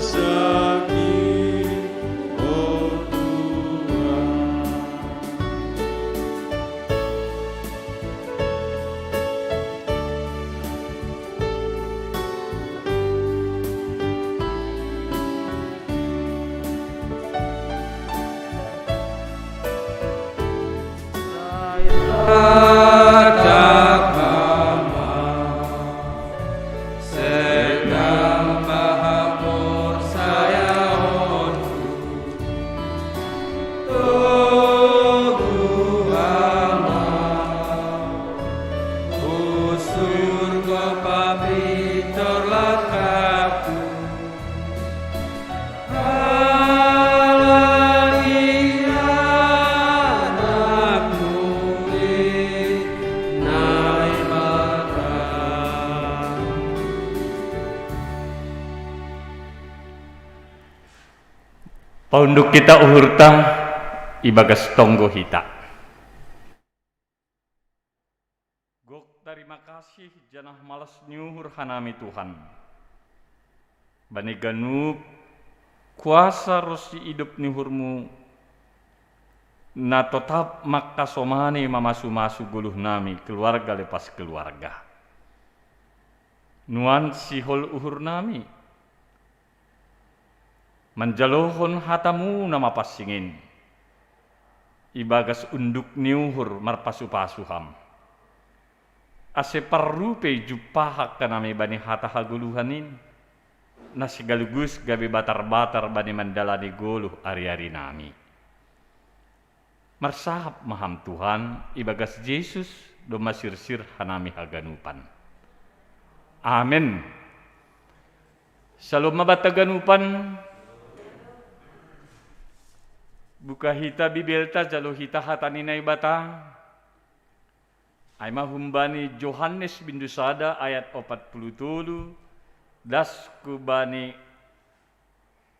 sakit, oh Tuhan. Paunduk kita uhurta ibagas tonggo hita. Gok terima kasih janah malas nyuhur hanami Tuhan. Bani ganup kuasa rosi hidup nyuhurmu na tetap makka somani mamasu-masu guluh nami keluarga lepas keluarga. Nuan sihol uhur nami. Manjalohon hatamu nama pasingin. Ibagas unduk niuhur marpasu-pasuham. Ase parrupe jupahak kanami bani hata haguluhanin. Nasi galugus gabi batar-batar bani mandalani goluh ari-ari nami. Marsahap maham Tuhan ibagas Yesus do masirsir hanami haganupan. Amin. Salom mabataganupan. Buka hita bibelta jalo hita hataninay bata. Ay mahumbani Johannes bindusada ayat 47. Das kubani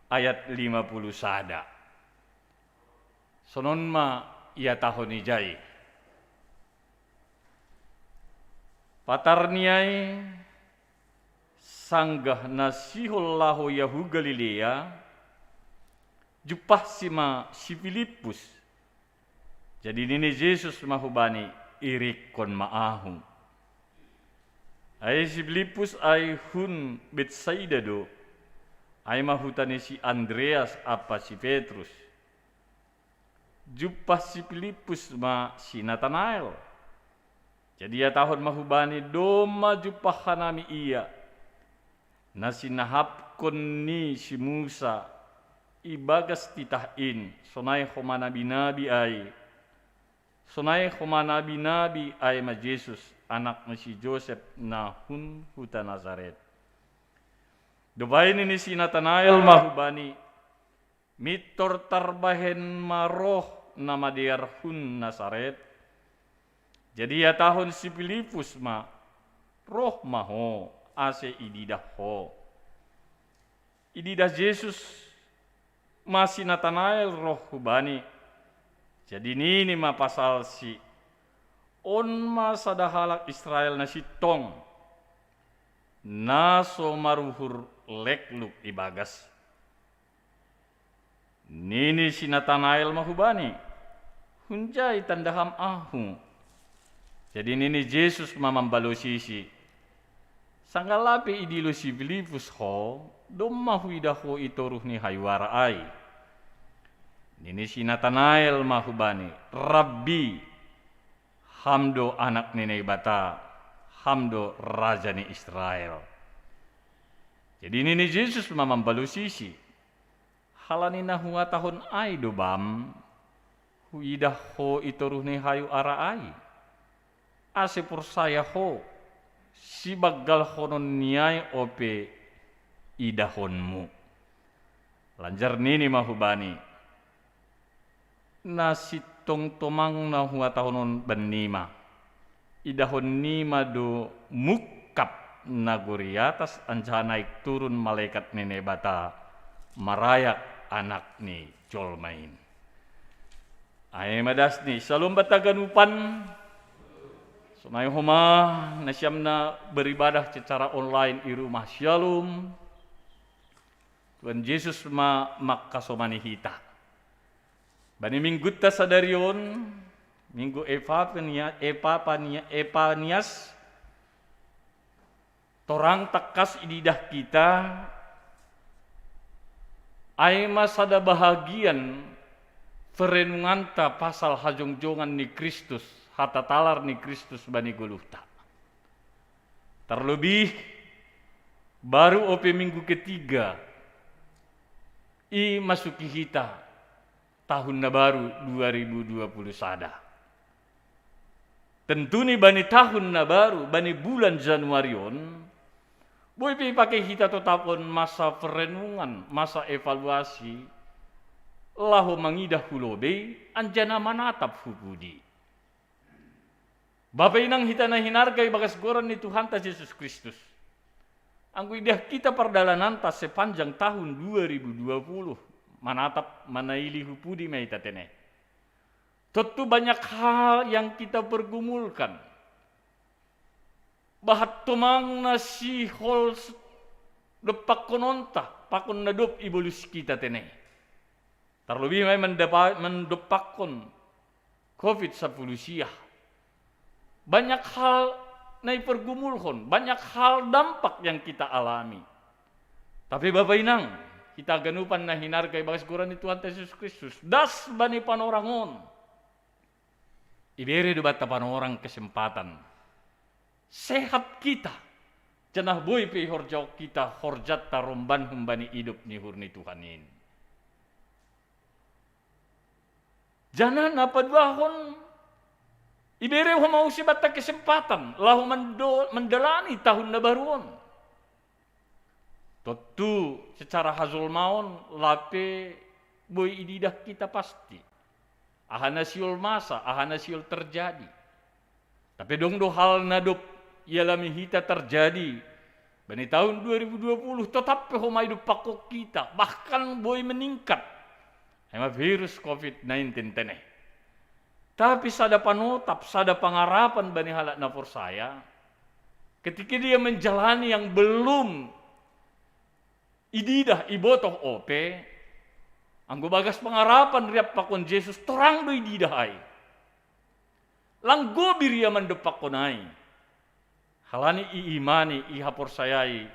ayat 50 sada. Sonon ma ia tahun ijay. Patarniay sanggah nasihullahu Yahu Galilea. Jupah si Filipus. Jadi ini Yesus mahubani irikon maahung. Ay si Filipus ay hun Betsaida do. Ay mahutani si Andreas apa si Petrus. Jupah si Filipus ma si Nathanael. Jadi ya tahun mahubani doma jupah hanami iya. Nasi nahapkon ni si Musa. Ibagas titahin sonay khomana binabi ay ma Jesus anak na si Joseph na huta Nazaret. Dubayin ni si Nathanael mahubani mitor tarbahen maroh na madiar hun Nazaret. Jadi ya tahun si Filipus ma roh maho ase ididah ho. Ididah Jesus masih Nathanael roh hubani. Jadi ini ma pasal si on masa dahalak Israel na si tong naso maruhur lekluk ibagas. Nini si Nathanael mahubani hunjai tandaham ahu. Jadi nini Yesus mamambalosisi sanggalapi idilo si Filipus ho dommahuidaho itoruh ni haywara ay. Nini si Nathanael mahubani Rabbi hamdo anak ninay bata hamdo raja ni Israel. Jadi nini Yesus mamambalusisi halani na huwa tahun ay dobam huidaho itoruh ni hayu ara ay. Ase pursaya ho si baggal honon niyay ope idahonmu. Lanjar nini mahubani nasi tong tomang na huwa tahonon benima idahon nima do mukap naguri atas anja naik turun malaikat nene bata marayak anak ni jolmain. Ay madas ni salum bataganupan sunay homa nasyam na beribadah secara online di rumah Shalom. Tuhan Yesus makasomani hita. Bani minggu ta sadarion, minggu Epanias, torang takas ididah kita, ay masada bahagian perenunganta pasal hajongjongan ni Kristus, hatatalar ni Kristus bani guluhta. Terlebih baru OP minggu ketiga masuki kita tahun na baru 2020 sada. Tentu nih bani tahun na baru, bani bulan Januarion, boy pakai kita tetapon masa perenungan, masa evaluasi, lahu mangidah hulobe, anjana manatap hubudi. Bapak inang hita na hinargai bagas goran ni Tuhan ta Yesus Kristus. Angku idah kita perdalanan ta sepanjang tahun 2020, manatap manaili hupudi meita tene. Tentu banyak hal yang kita pergumulkan. Bahat tumang nasi hol depak kononta, pakon nadop ibolus kita tene. Terlebih may mendepakon COVID-19. Banyak hal na pergumulhon, banyak hal dampak yang kita alami. Tapi Bapak Inang, kita ganupan na hinargai bagas goran ni Tuhan Yesus Kristus. Das bani panorangon. Iberi debat panorang kesempatan. Sehat kita. Janah boy pe horjau kita horjat taromban humbani hidup ni hurni Tuhan ini. Jangan apa bahon ibere ho mau sibata kesempatan lahu mendelani tahun na baruon. Tentu secara hazul maon lape boy ididah kita pasti. Ahana siul masa, ahana siul terjadi. Tapi dong do hal nadop ialami hita terjadi. Bani tahun 2020 tetap ho mai do pakok kita, bahkan boy meningkat. Hema virus COVID-19 teneh. Tapi sada panotap, sada pangarapan bani halak napor saya, ketika dia menjalani yang belum ididah ibotoh ope, anggo bagas pangarapan riap pakon Yesus torang do ididah ay. Langgo biria mendepak konai. Halani iimani ihapor sayai,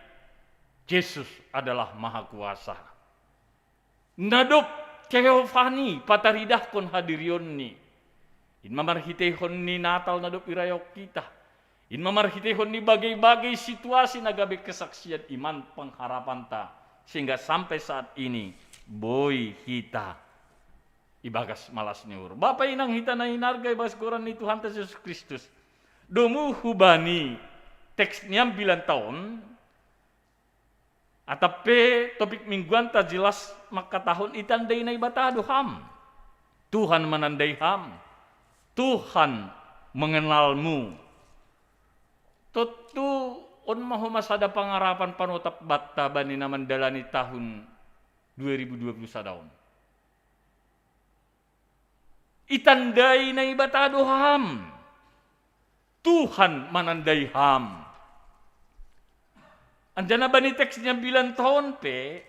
Yesus adalah maha kuasa. Nadop keofani pataridah kon hadirion ni. In mamarhitehon ni Natal nadop irayok kita. In mamarhitehon ni bagai-bagai situasi nagabe kesaksian iman pengharapan ta. Sehingga sampai saat ini, boy kita ibagas malas niur. Bapak inang hita na hinargai bagas goran ni Tuhan Yesus Kristus. Domu hubani teksnya 9 tahun. Atape topik mingguan ta jelas maka tahun itandai na ibatado ham. Tuhan menandai ham. Tuhan mengenalmu. Tentu on mahu masada pangarapan panotap batta bani na mandalani tahun 2021 tahun. Itandai na ibatado ham. Tuhan menandai ham. Anjana bani teksnya 9 tahun pe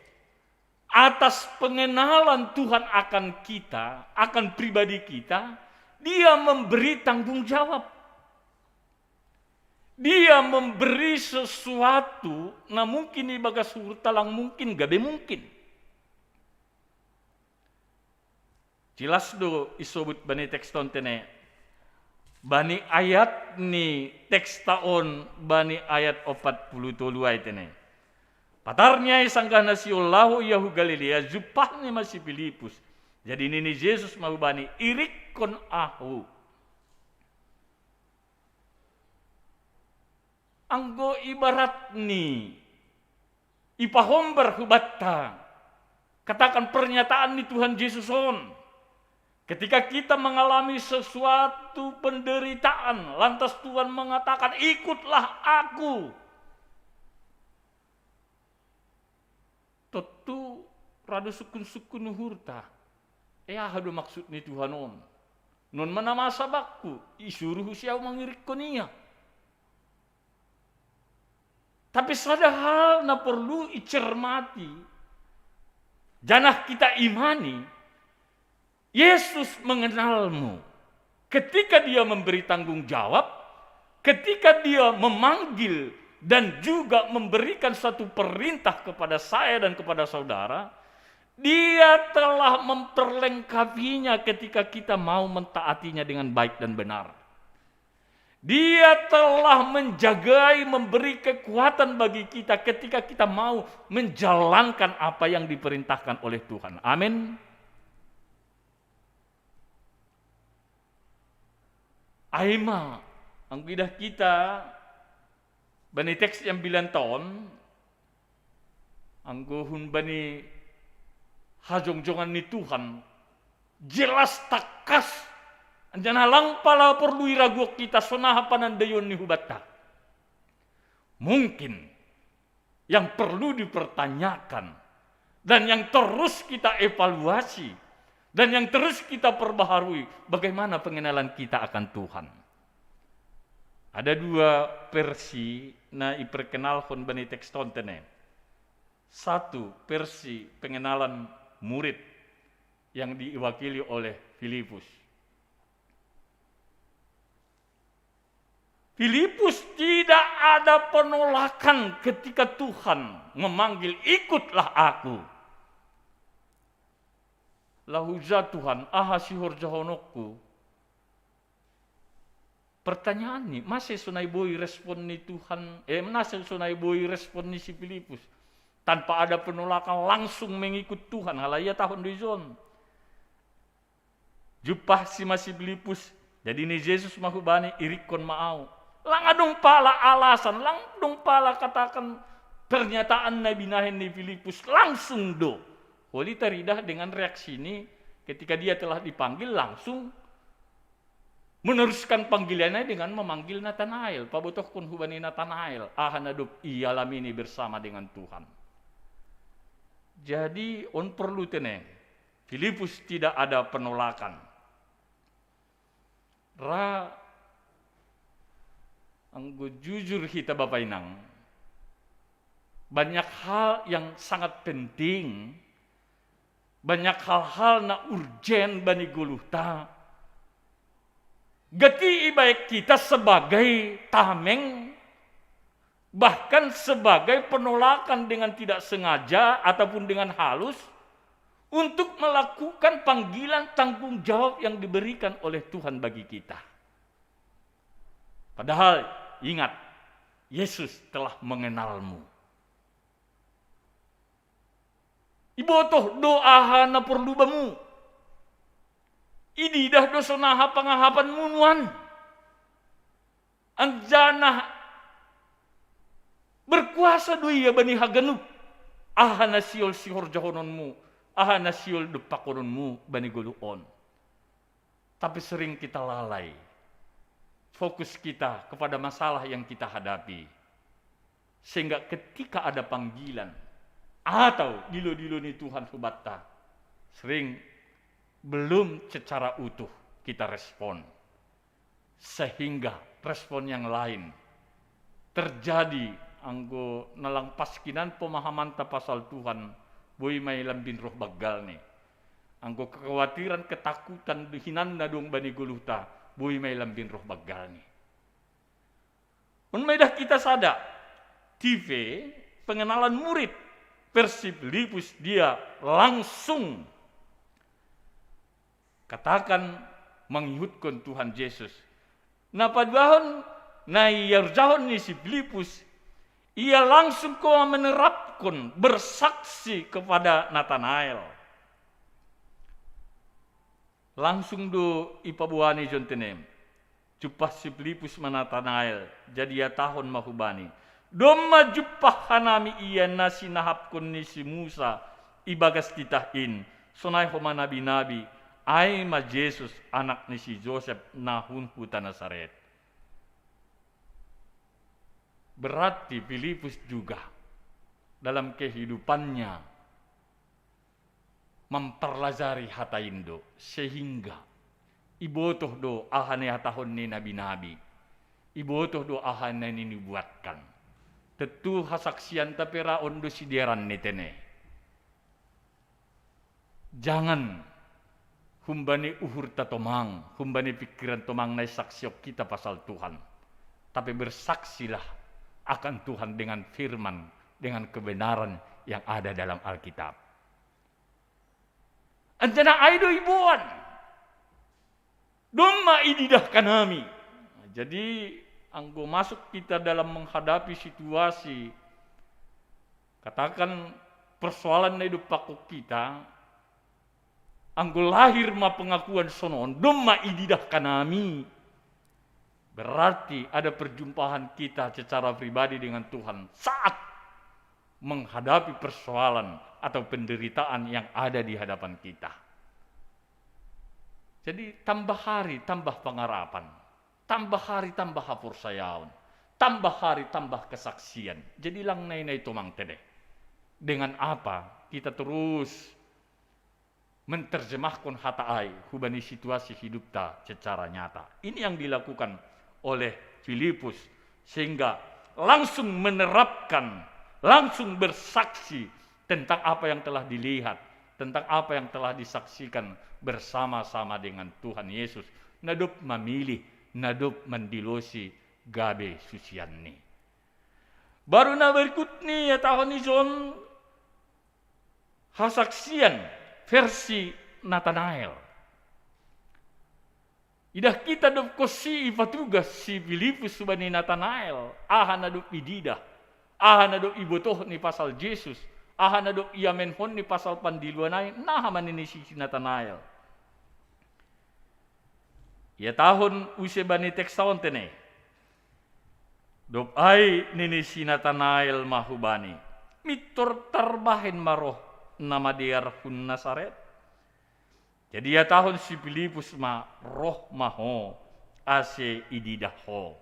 atas pengenalan Tuhan akan kita, akan pribadi kita, dia memberi tanggung jawab. Dia memberi sesuatu na mungkin ibagas hurtalang mungkin gabe mungkin. Jelas do isobut bani teks tahun tene. Bani ayat ni teks tahun bani ayat 40 tuluai tene. Patarnya sanggana siullahu Yahu Galilea jupahnya masih Filipus. Jadi ini Yesus mau bani irik kon ahu. Anggo ibarat ni ipahomber hubatta. Katakan pernyataan ni Tuhan Yesus on. Ketika kita mengalami sesuatu penderitaan, lantas Tuhan mengatakan ikutlah aku. Tentu rada sukun-sukun hurta. Hado maksud ni Tuhan on. Non mana masa bakku, isuruh siau mengirik konia. Tapi sada hal na perlu icermati. Janah kita imani, Yesus mengenalmu ketika dia memberi tanggung jawab, ketika dia memanggil dan juga memberikan satu perintah kepada saya dan kepada saudara. Dia telah memperlengkapinya ketika kita mau mentaatinya dengan baik dan benar. Dia telah menjagai, memberi kekuatan bagi kita ketika kita mau menjalankan apa yang diperintahkan oleh Tuhan. Amin. Aima, ang bidah kita, bani teks yang 9 tahun, ang guhun bani hajong-jongan ni Tuhan, jelas takas, anjan halang pala perlu iragu kita sonahapan dayon ni hubata. Mungkin yang perlu dipertanyakan dan yang terus kita evaluasi dan yang terus kita perbaharui, bagaimana pengenalan kita akan Tuhan. Ada 2 versi na iperkenalkan bani teks tontene. 1 versi pengenalan murid yang diwakili oleh Filipus. Filipus tidak ada penolakan ketika Tuhan memanggil, ikutlah aku. Lahuja Tuhan, ahasihor jahonokku. Pertanyaan nih, masih sunai boy respon ni Tuhan, masih sunai boy respon ni si Filipus. Tanpa ada penolakan langsung mengikut Tuhan. Halaya tahun dizon. Jupah si masih Filipus. Jadi ni Yesus mahubani irikon maau. Lang adong pala alasan. Lang adong pala katakan pernyataan na binahin ni Filipus. Langsung do. Wali teridah dengan reaksi ini. Ketika dia telah dipanggil langsung. Meneruskan panggilannya dengan memanggil Nathanael. Pabutoh kun hubani Nathanael. Ahanadub ialam ini bersama dengan Tuhan. Jadi on perlu tenang, Filipus tidak ada penolakan. Anggo jujur kita Bapak Inang, banyak hal yang sangat penting, banyak hal-hal na urgen bani guluhta. Gati ibaik kita sebagai tameng, bahkan sebagai penolakan dengan tidak sengaja ataupun dengan halus untuk melakukan panggilan tanggung jawab yang diberikan oleh Tuhan bagi kita. Padahal ingat, Yesus telah mengenalmu. Ibotoh doa na perlu bamu. Ididah dosonaha pangahapan munuan. Anjana berkuasa doi ya bani haganuk. Ahana siol sihor jahononmu. Ahana siol depakononmu bani guluon. Tapi sering kita lalai. Fokus kita kepada masalah yang kita hadapi. Sehingga ketika ada panggilan. Atau dilo-dilo ni Tuhan subata. Sering belum secara utuh kita respon. Sehingga respon yang lain terjadi anggo nalang paskinan pemahaman ta pasal Tuhan boy may lambin roh bagal ni. Anggo kekhawatiran, ketakutan, dihinan na dong bani guluhta boy may lambin roh bagal ni. May dah kita sada TV pengenalan murid versi Filipus, dia langsung katakan mengikutkan Tuhan Yesus. Nah padahal na yarjahon ni si Filipus, ia langsung kau menerapkan bersaksi kepada Nathanael. Langsung do ipabuani jontenem. Jupah si Filipus Nathanael, jadi ya tahun mahubani. Doma jupah hanami iya nasi nahapkon ni si Musa ibagas titahin. Sonay homa nabi-nabi. Ay ma Jesus anak ni si Joseph nahun huta Nazaret. Berarti Filipus juga dalam kehidupannya memperlajari hata Indo sehingga ibotoh do ahane hatahon ni nabi-nabi. Ibotoh do ahane ni dibuatkan. Tentu hasaksian tapi raon do sideran ni tene. Jangan humbani uhur tatomang, humbani pikiran tomang nai saksiok kita pasal Tuhan. Tapi bersaksilah akan Tuhan dengan firman, dengan kebenaran yang ada dalam Alkitab. Anjana aido ibuan, domma ididah kanami. Jadi anggo masuk kita dalam menghadapi situasi, katakan persoalan na hidup pakuk kita, anggo lahir ma pengakuan sonon, domma ididah kanami. Berarti ada perjumpaan kita secara pribadi dengan Tuhan saat menghadapi persoalan atau penderitaan yang ada di hadapan kita. Jadi tambah hari tambah pengharapan, tambah hari tambah hapursayaun, tambah hari tambah kesaksian. Jadi lang nai tomang tede. Dengan apa kita terus menterjemahkan hatai hubani situasi hidup ta secara nyata. Ini yang dilakukan oleh Filipus sehingga langsung menerapkan, langsung bersaksi tentang apa yang telah dilihat, tentang apa yang telah disaksikan bersama-sama dengan Tuhan Yesus. Nadup memilih, nadup mendilosi gabe susianni. Baru na berikut nih ya tahun izon hasaksian versi Nathanael. Idah kita dop kosi ipatugas si Filipus subani Nathanael, aha nadup ididah, aha nadup ibotoh ni pasal Yesus, aha nadup iamenhon ni pasal pandiluanay, nah manini si Nathanael. Ya tahun usia bani teksaon tene, dop ay nini si Nathanael mahubani, mitur tarbahin maroh nama dia Hun Nasaret. Jadi ya tahun si Filipus ma roh maho ase ididaho.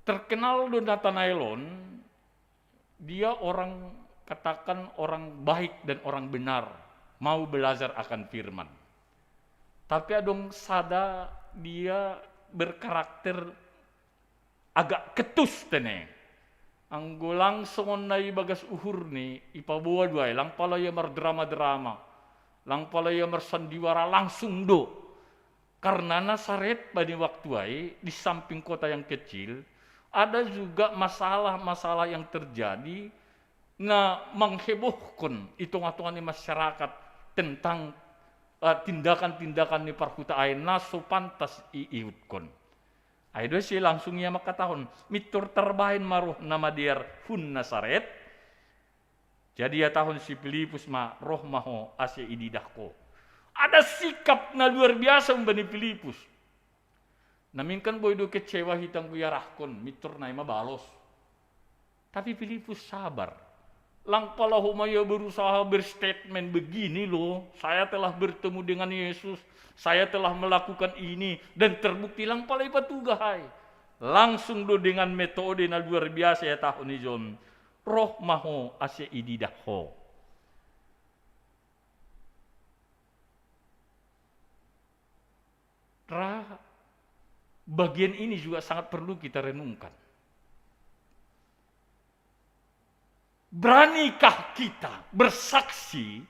Terkenal do Nathanaelon, dia orang katakan orang baik dan orang benar, mau belajar akan firman. Tapi adong sada dia berkarakter agak ketus tene. Anggo langsung na bagas uhur ni ipabuat duay lang pala ya mardrama-drama. Lang pala ya marsandiwara langsung do. Karena Nasaret pada waktu ay di samping kota yang kecil ada juga masalah-masalah yang terjadi na menghebohkan hitung-hitungan di masyarakat tentang tindakan-tindakan ni parhuta ay naso pantas iiutkon. Aido si langsung ia makatahon mitur terbahin maruh nama dia Hun Nasaret. Jadi ya tahun si Filipus ma roh maho ase ididahko. Ada sikap na luar biasa mbani Filipus. Naminkan boy do kecewa hitang kuyarahkon mitur na mabalos. Tapi Filipus sabar. Lang pala humaya berusaha berstatement begini loh, saya telah bertemu dengan Yesus, saya telah melakukan ini dan terbukti lang pala ipatugahay. Langsung do dengan metode na luar biasa ya tahun ijon. Roh maho ase ididaho. Bagian ini juga sangat perlu kita renungkan. Beranikah kita bersaksi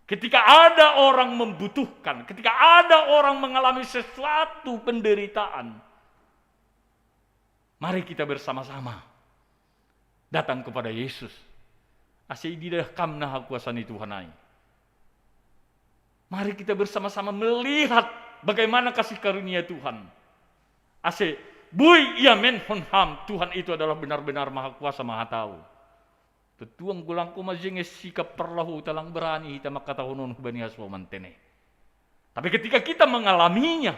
ketika ada orang membutuhkan, ketika ada orang mengalami sesuatu penderitaan? Mari kita bersama-sama datang kepada Yesus. Ase ididah kamna hakuasani Tuhanai. Mari kita bersama-sama melihat bagaimana kasih karunia Tuhan. Ase bui ia menhonham, Tuhan itu adalah benar-benar maha kuasa, maha tahu. Tetuang gulang ko majenges sikap perlahu talang berani kita makatahunon hubani haswa mantene. Tapi ketika kita mengalaminya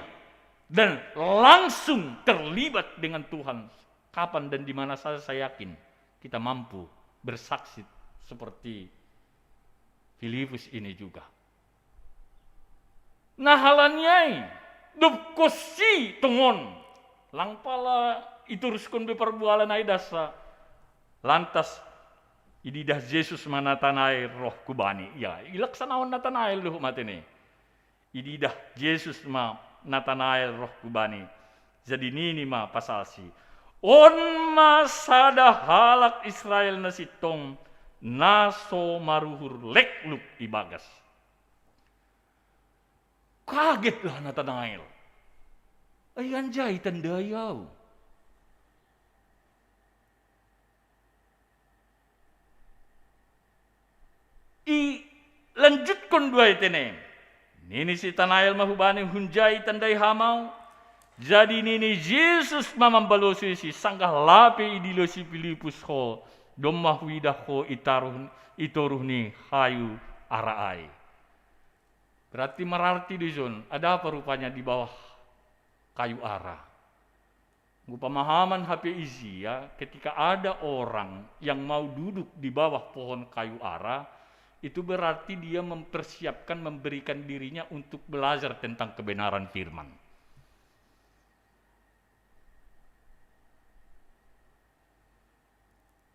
dan langsung terlibat dengan Tuhan, kapan dan di mana saja saya yakin kita mampu bersaksi seperti Filipus ini juga. Nah halannya dupkosi tongon lang pala iturskon beperbualan ay dasa lantas ididah Yesus manatanail roh kubani. Ya, ilaksanaon Nathanael loh matene. Ididah Yesus ma Nathanael roh kubani. Jadi nini ma pasalsi. On masada halak Israel na sitong naso maruhur lekluk ibagas. Kagetlah Nathanael. Ayan jay tandayaw. Lanjut kon dua itene. Nini si Nathanael mahubani hunjay tanday hamaw. Jadi nini Yesus mamambalosi si sanggah lape idilo si Filipus ho. Domahwidah ho itoruh ni hayu araay. Berarti merarti di zon. Ada apa rupanya di bawah kayu ara. Pemahaman HP Izi ya, ketika ada orang yang mau duduk di bawah pohon kayu ara, itu berarti dia mempersiapkan memberikan dirinya untuk belajar tentang kebenaran firman.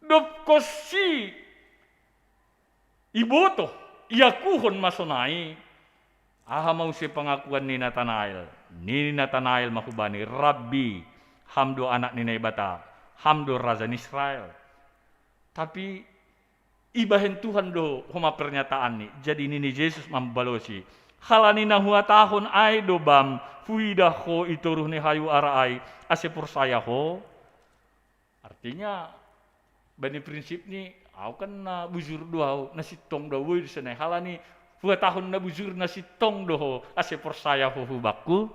Dopkosi iboto iakuhon masonai aha mau si pengakuan ni Nathanael. Ni Nathanael mahubani Rabbi hamdo anak ni Nebata hamdo raja Israel. Tapi ibahen Tuhan do homa pernyataan ni. Jadi nini Yesus mambalosi. Halani nahua tahun ay dobam fuidah ho itoruh ni hayu araay asepur saya ho. Artinya bani prinsip ni aku kan na bujur doa na sitong doa di sana. Halani dua tahun na bujur na sitong doa asepur saya ho hubaku.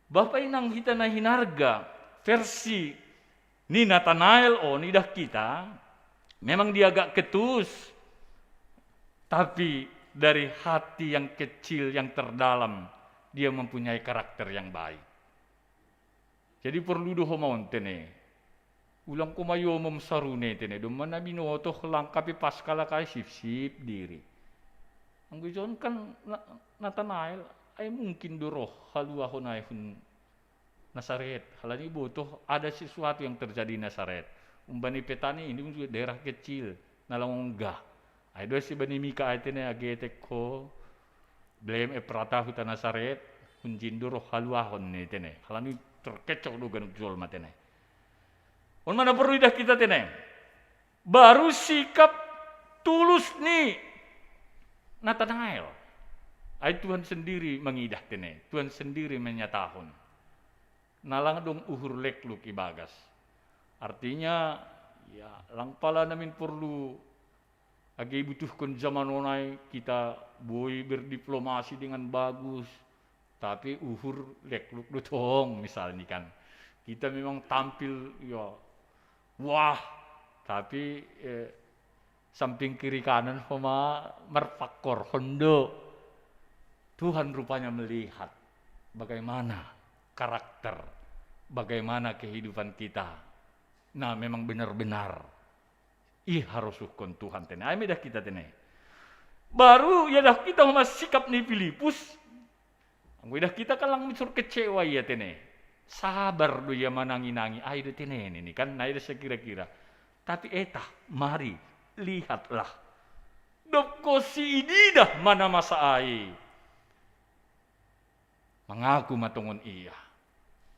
Bapak inang kita na hinarga versi ni Nathanael nidah kita memang dia agak ketus, tapi dari hati yang kecil yang terdalam dia mempunyai karakter yang baik. Jadi perlu doh maun tene. Ulang kumayo memsarune tene do mana binoto langkapi paskala kai sip-sip diri. Anggujon kan Nathanael ay mungkin doroh haluahon ay hun Nasaret. Halani butuh ada sesuatu yang terjadi di Nasaret. Umbani petani ini juga daerah kecil, nalonggah. Ay do si bani Mika ay tene agetek ko blem prata huta Nasaret hunjin doroh haluahon ni tene. Halani terkecoh do ganuk jol matene. On mana perlu dah kita tene. Baru sikap tulus ni Nathanael. Ay Tuhan sendiri mengidah tene. Tuhan sendiri menyatakan. Nalang dong uhur lekluk ibagas. Artinya ya lang pala namin perlu agi butuhkan zaman onay kita boy berdiplomasi dengan bagus. Tapi uhur lekluk dutong misalnya kan. Kita memang tampil ya wah, tapi samping kiri kanan homa merpakor hondo. Tuhan rupanya melihat bagaimana karakter, bagaimana kehidupan kita. Nah, memang benar-benar harus ukon Tuhan tene. Ay medah kita tene. Baru ya dah kita homa sikap ni Filipus. Ang dah kita kalang misur kecewa ya tene. Sabar do ya manangi-nangi. Ay do tene ini kan, nah ida sekira-kira. Tapi etah, mari lihatlah. Dopko si ididah mana masa ai. Mengaku matungon iya.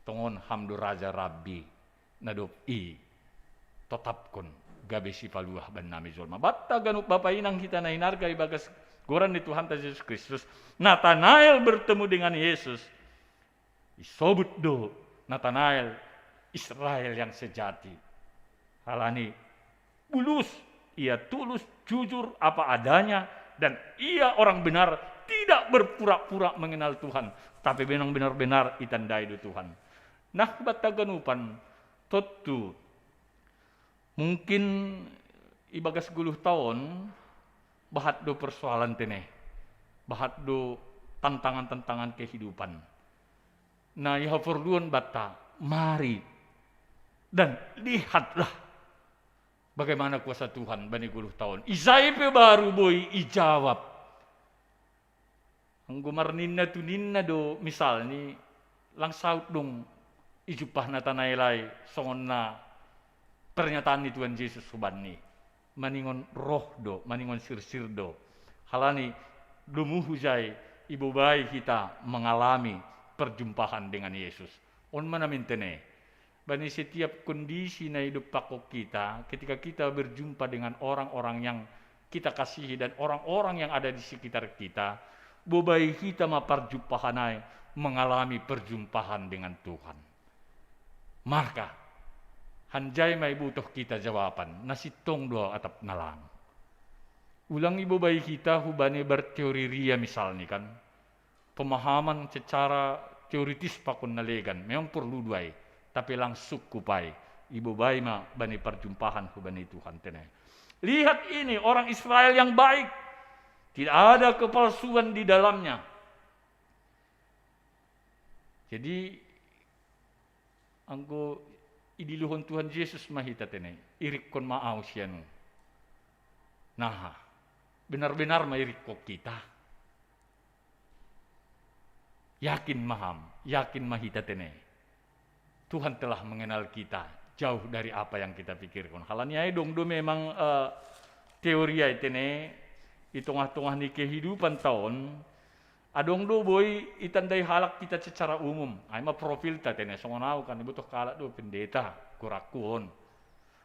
Tongon hamdu raja Rabbi nadop tetapkon gabe si paluah ban nami zolma. Batta ganuk bapak inang kita na hinarga ibagas goran ni Tuhan Yesus Kristus. Nathanael bertemu dengan Yesus. Isobut do Nathanael Israel yang sejati. Halani bulus, ia tulus, jujur apa adanya dan ia orang benar, tidak berpura-pura mengenal Tuhan, tapi memang benar-benar itandai do Tuhan. Nah, bataganupan totu mungkin ibagas 10 tahun bahat do persoalan tene, bahat do tantangan-tantangan kehidupan. Nah, ya perluan bata, mari dan lihatlah bagaimana kuasa Tuhan bani 10 tahun. Isaipe baru boy ijawab. Ang gumarninna tu ninna do misalnya lang saut dong ijupah Nathanaelay songon na pernyataan ni Tuhan Yesus subani maningon roh do maningon sir-sir do halani dumuhujay ibu bayi kita mengalami perjumpaan dengan Yesus on mana mintene bani setiap kondisi na hidup pakok kita, ketika kita berjumpa dengan orang-orang yang kita kasihi dan orang-orang yang ada di sekitar kita, bobai kita ma perjumpahanai mengalami perjumpaan dengan Tuhan. Maka hanjai mai butuh kita jawaban nasitong doa atap nalang. Ulang ibu bayi kita hubane berteori ria misalnya kan, pemahaman secara teoritis pakun nalegan memang perlu duai, tapi langsung kupai ibu bayi ma bani perjumpaan hubane Tuhan tenai. Lihat ini orang Israel yang baik, tidak ada kepalsuan di dalamnya. Jadi anggo idiluhon Tuhan Yesus mahita tenai, irik kon maaw sianu. Nah, benar-benar mairik kok kita. Yakin maham, yakin mahita tenai. Tuhan telah mengenal kita jauh dari apa yang kita pikirkan. Halanya dong do memang teori itene hitungah-tungah ni kehidupan tahun adong do boy itandai halak kita secara umum. Ay ma profil ta tene songonau kan butuh kalak do pendeta kurakun.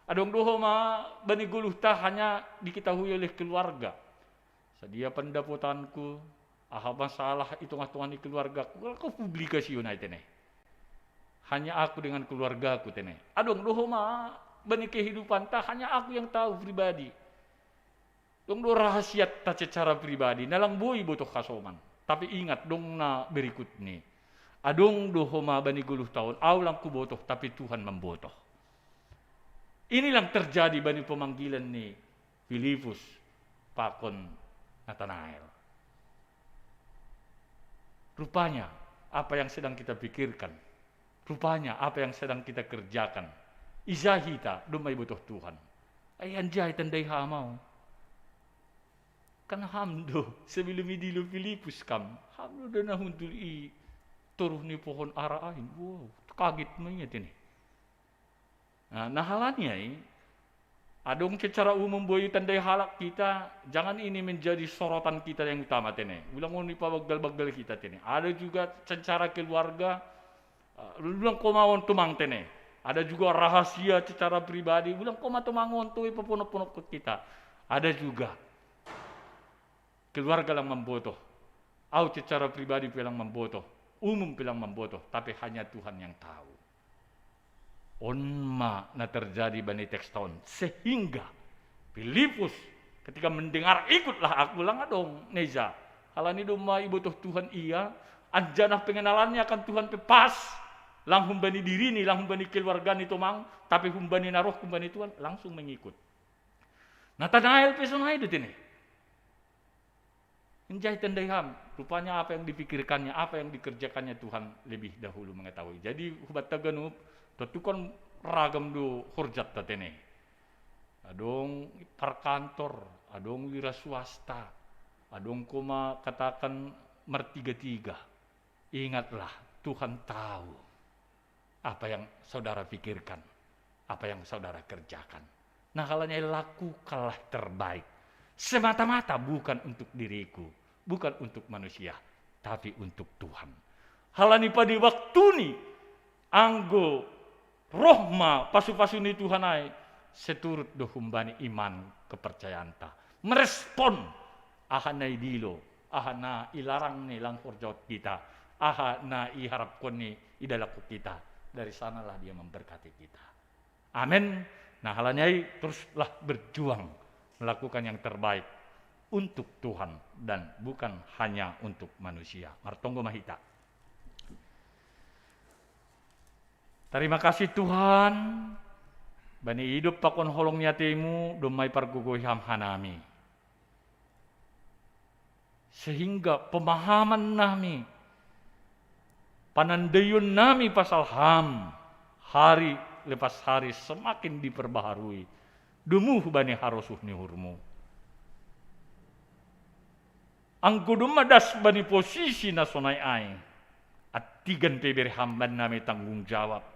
Adong do ma bani guluh ta hanya diketahui oleh keluarga. Sedia pendapatanku aha masalah hitungah-tungah ni keluarga ku publikasi unai tene. Hanya aku dengan keluarga aku tene. Adong doho ma bani kehidupan ta hanya aku yang tahu pribadi. Dong do rahasia ta secara pribadi nalang boy butuh kasoman. Tapi ingat dong na berikut ni. Adong doho ma bani guluh tahun aulang ku botoh tapi Tuhan membotoh. Inilah terjadi bani pemanggilan ni Filipus pakon Nathanael. Rupanya apa yang sedang kita pikirkan, rupanya apa yang sedang kita kerjakan, izahita dumay butuh Tuhan. Ay anjay tandai hamau. Kan hamdo sebelum idilo Filipus kam, hamdo na hundul i turuh ni pohon arain. Wow, kaget mainnya ini. Nah, nahalannya adong secara umum boy tandai halak kita, jangan ini menjadi sorotan kita yang utama tene. Ulang ni pabagdal-bagdal kita tene. Ada juga secara keluarga ulang komawon tumang tene. Ada juga rahasia secara pribadi. Ulang koma tumangon tuh ipapunok-punok kita. Ada juga keluarga lang membotoh. Au secara pribadi pilang membotoh. Umum pilang membotoh. Tapi hanya Tuhan yang tahu. Onma na terjadi bani teks tahun. Sehingga Filipus ketika mendengar ikutlah aku lang adong Neza. Halani doma ibu Tuhan iya. Anjanah pengenalannya akan Tuhan pepas. Lang humbani diri ni, lang humbani keluarga ni tumang, tapi humbani naroh humbani Tuhan langsung mengikut. Nathanael pesonai itu ini. Enjai tandai ham, rupanya apa yang dipikirkannya, apa yang dikerjakannya Tuhan lebih dahulu mengetahui. Jadi hubat taganup, tentukan ragam do hurjat tatene. Adong perkantor, adong wira swasta, adong kuma katakan mertiga-tiga. Ingatlah, Tuhan tahu apa yang saudara pikirkan, apa yang saudara kerjakan. Nah, kalanya lakukanlah terbaik. Semata-mata bukan untuk diriku, bukan untuk manusia, tapi untuk Tuhan. Halani pada waktu ni, anggo rohma pasu-pasu ni Tuhan ay, seturut dohumbani iman kepercayaan ta. Merespon ahanay dilo, ahana ilarang ni lang horjot kita, ahana iharap ko ni idalako kita. Dari sanalah dia memberkati kita. Amin. Nah halanya teruslah berjuang melakukan yang terbaik untuk Tuhan dan bukan hanya untuk manusia. Martonggo mahita. Terima kasih Tuhan. Bani hidup pakon holong nyatemu domai pargugoham hanami. Sehingga pemahaman nami, panandayun nami pasal ham, hari lepas hari semakin diperbaharui. Dumuh bani harosuh nihurmu. Angko dumadas bani posisi nasonai ai. Atigan peberi hamban nami tanggung jawab.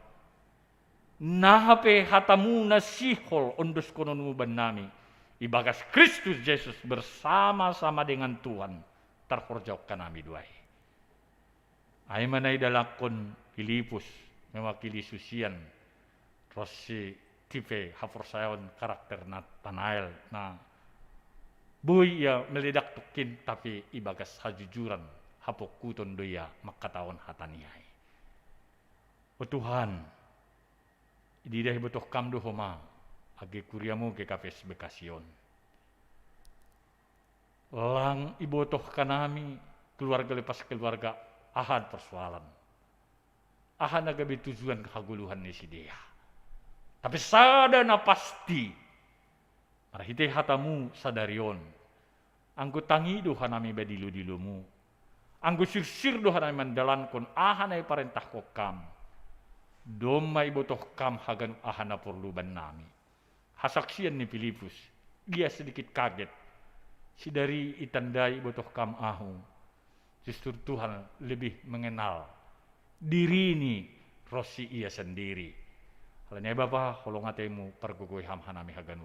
Nahape hatamu nasihol ondos kononmu ban nami. Ibagas Kristus Yesus bersama-sama dengan Tuhan. Terhorjaukan nami duai. Ay manay dalakon Filipus mewakili susian Rossi tipe haporsayon karakter Nathanael. Nah, buy ya meledak tukin tapi ibagas hajujuran hapokuton doya makataon hataniai. O Tuhan, ididah butuh kam dohoma age kuriamu ke kafes bekasyon. Lang ibotoh kanami keluarga lepas keluarga ahad persoalan. Ahad agabi tujuan kehaguluhan ni si dia. Tapi sadana pasti marahite hatamu sadarion. Anggo tangi dohanami badilu-dilumu. Anggo sirsir dohanami mandalankon ahanay parentah ko kam. Domay botoh kam hagan ahana porluban nami. Hasaksian ni Filipus, dia sedikit kaget. Si dari itandai botoh kam ahung. Justru Tuhan lebih mengenal diri ini Rossi ia sendiri. Halanya Bapa, holong atemu pargogoy ham hanami haganu.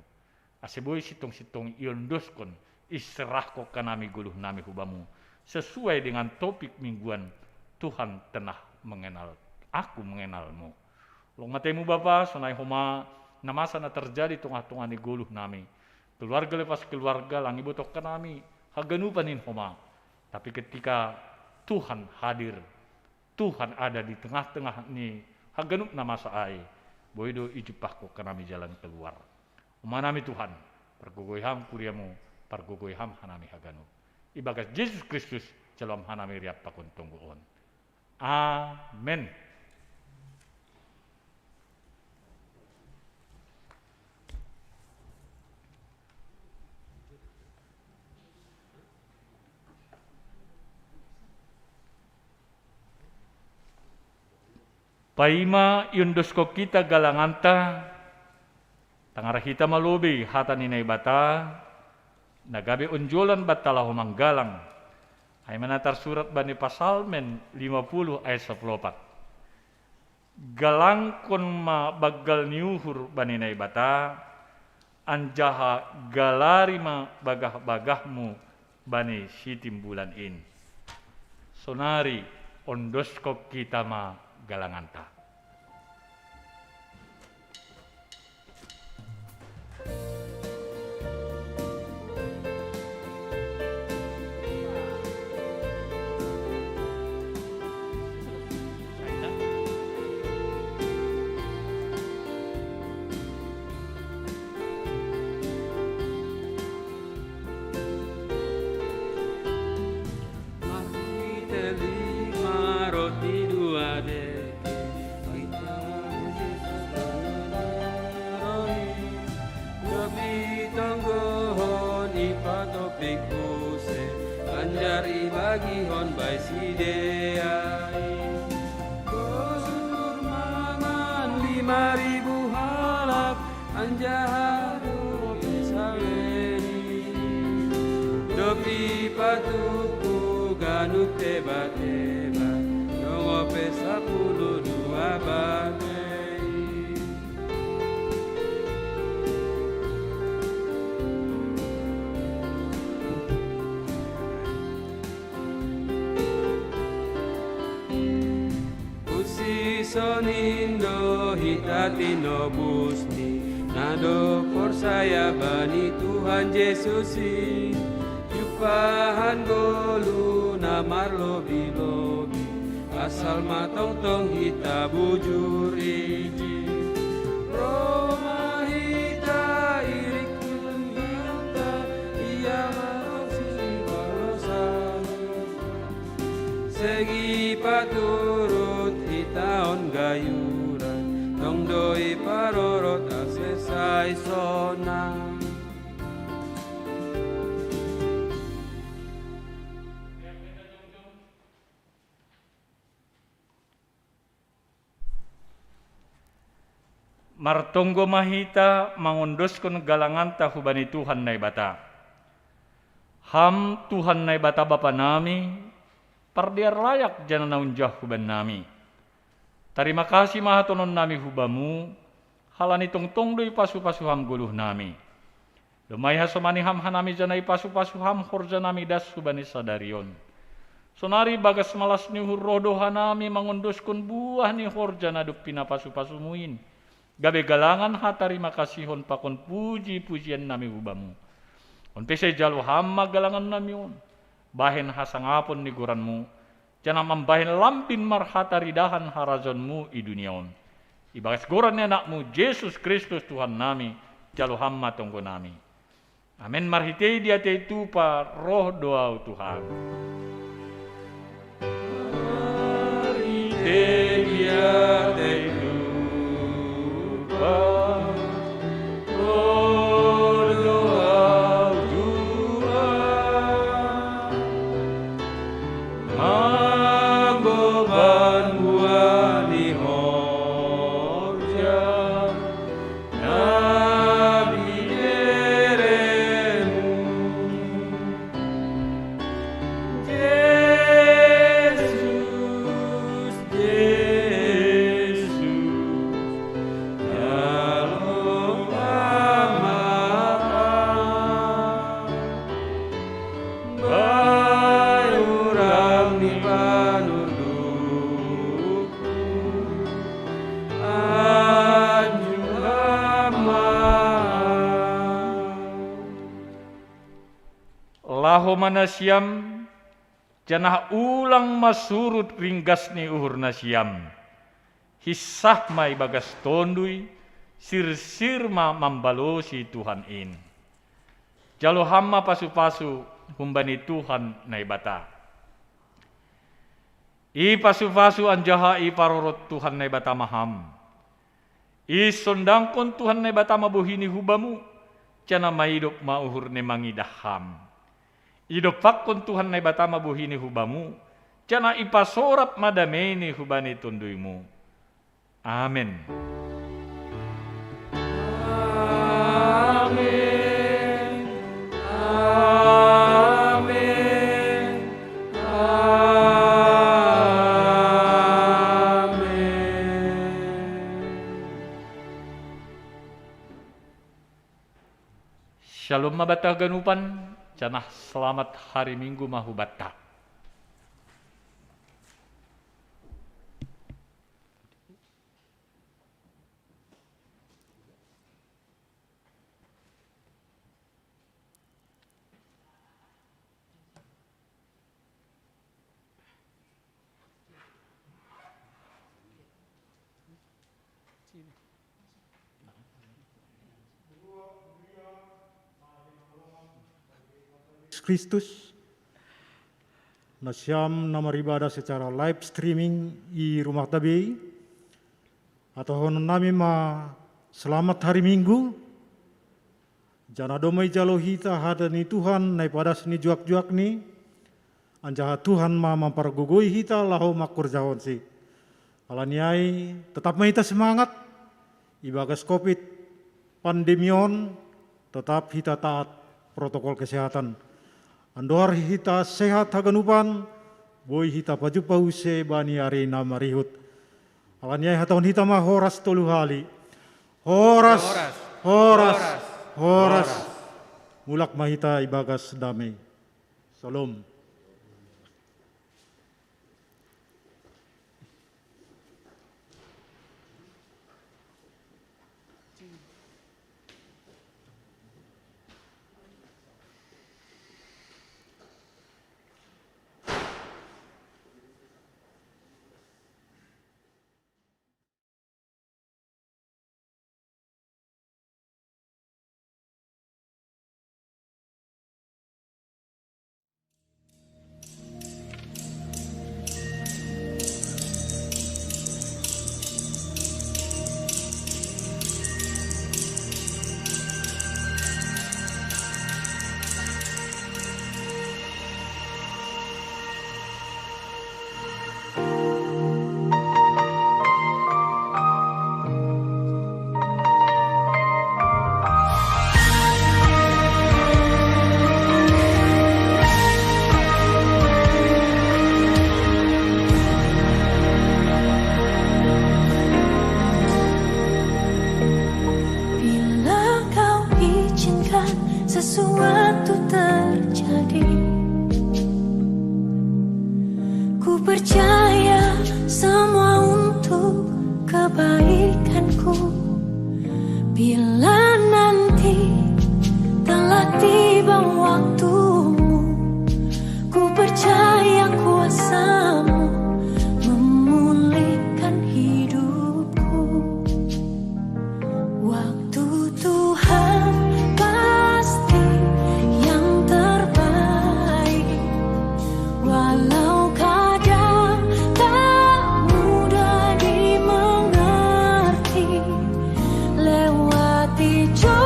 Aseboy sitong-sitong iondoskon iserah ko kanami guluh nami hubamu. Sesuai dengan topik mingguan, Tuhan tenah mengenal, aku mengenalmu. Holong atemu Bapa, sonai homa namasa na terjadi tengah-tengah ni guluh nami. Keluarga lepas keluarga langi botok kanami haganu panin homa. Tapi ketika Tuhan hadir, Tuhan ada di tengah-tengah ni haganup nama saai. Boido ijupah ko kanami jalan keluar. Umanami Tuhan, pargogoy ham kuriamu, pargogoy ham hanami haganu. Ibagas Yesus Kristus dalam hanami riap pakon tungguon. Amen. Paima yundusko kita galanganta tangara kita malubi hata ninay bata nagabi unjulan batala humang galang ay manatar surat bani pasalmen 50 ayat 14 galang kon ma bagal niuhur bani nay bata anjaha galari ma bagah-bagahmu bani sitim bulan in sonari ondosko kita ma galanganta. Anjari bagi hon by sideai Kosunur mangan 5.000 halap Anjahadu pisaweri Dopi patuku ganuk teba-teba Nongope 10 bate Sonindo hitati no busni Nado forsaya bani Tuhan Yesusi Yupahan golu namar lobi-lobi Asal matong-tong hita bujur iji Roma hita irik kunhita Ia marosi balosan Segi paturut taon gayuran tong doi parorot asesai sonang Martonggo mahita mangundoskon galanganta hubani Tuhan nai bata. Ham Tuhan nai bata Bapa nami, pardiar layak jana naunjah huban nami. Terima kasih mahatonon nami hubamu, halani tongtong doi pasu-pasu ham guluh nami. Lumai hasomani ham hanami janai pasu-pasu ham horja nami das hubani sadarion. Sonari bagas malas ni hurrodo hanami mangundoskon buah ni horja naduk pina pasu-pasu muin. gabe galangan hatarima kasihon pakon puji-pujian nami hubamu. On pese jalu hamma galangan nami on, bahen hasangapon ni guranmu, jana mambahen lampin marhataridahan harazonmu i dunia on. Ibagas goran anakmu Yesus Kristus Tuhan nami, jalu hamma tonggo nami. Amin marhitei dia itu pa roh doa Tuhan. Marhitei dia itu pa roh doa Tuhan. Magoban buah di horja. Laho manasiam janah ulang masurut ringgas ni uhur nasiam. Hisah mai bagas tondui sir-sir ma mambalosi Tuhan in. Jalo hamma pasu-pasu humbani Tuhan naibata. I pasu-pasu anjaha i parorot Tuhan naibata maham. I sondangkon Tuhan naibata mabuhini hubamu jana maidop mauhur ne mangidaham. Idopakon Tuhan na ibatama buhini hubamu, jana ipasorap madameni hubani tunduimu. Amin. Amin. Amin. Amin. Shalom mabatah ganupan. Canah selamat hari Minggu mahubata. Kristus nasiam nama ibadah secara live streaming di rumah tabi atau nami ma selamat hari Minggu jana domai jalo hita hadani Tuhan nai pada seni juak-juak ni anjaha Tuhan ma mampargogoi hita lahu makur jahon si alaniai tetap ma hita semangat ibagas covid pandemion tetap hita taat protokol kesehatan. Andohar hita sehat haganupan, boy hita paju pause bani ari nama rihut. Alanyai hataun hita mah horas tolu hali. Horas. Mulak mahita ibagas damai. Salam. percaya semua untuk kebaikanku. Bila nanti telah tiba waktumu, ku percaya kuasa-Mu memulihkan hidupku. Waktu Tuhan pasti yang terbaik, walau kadang tak mudah dimengerti. Lewati cobaan,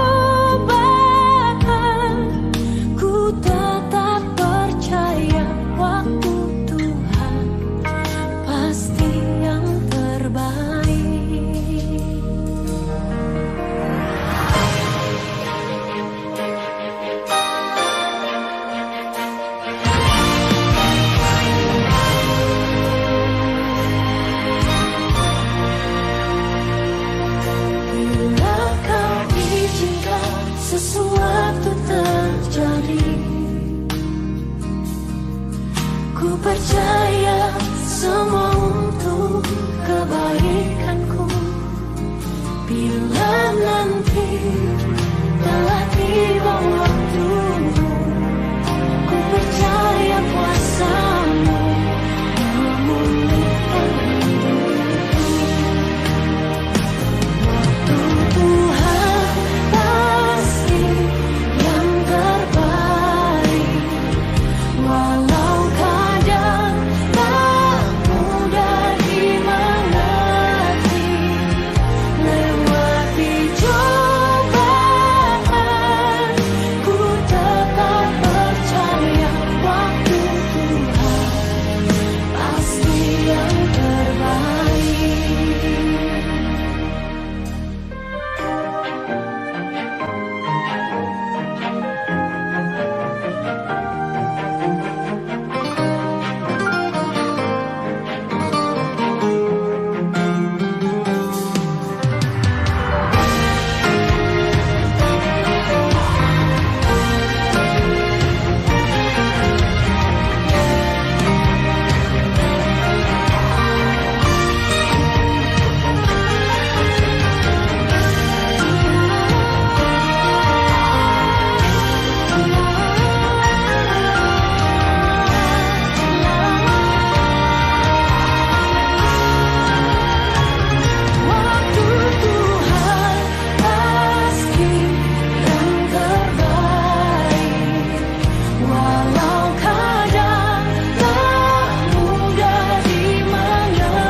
ku tetap percaya waktu Tuhan pasti yang terbaik. Bila Kau izinkan sesuatu terjadi, ku percaya semua untuk kebaikanku. Bila nanti telah tiba waktumu, ku percaya kuasa-Mu memulihkan hidupku. Tuhan pasti yang terbaik, walau kadang tak mudah dimengerti. Lewati cobaan, ku tetap percaya waktu Tuhan pasti yang terbaik. Waktu Tuhan pasti yang terbaik, walau kadang tak mudah dimengerti.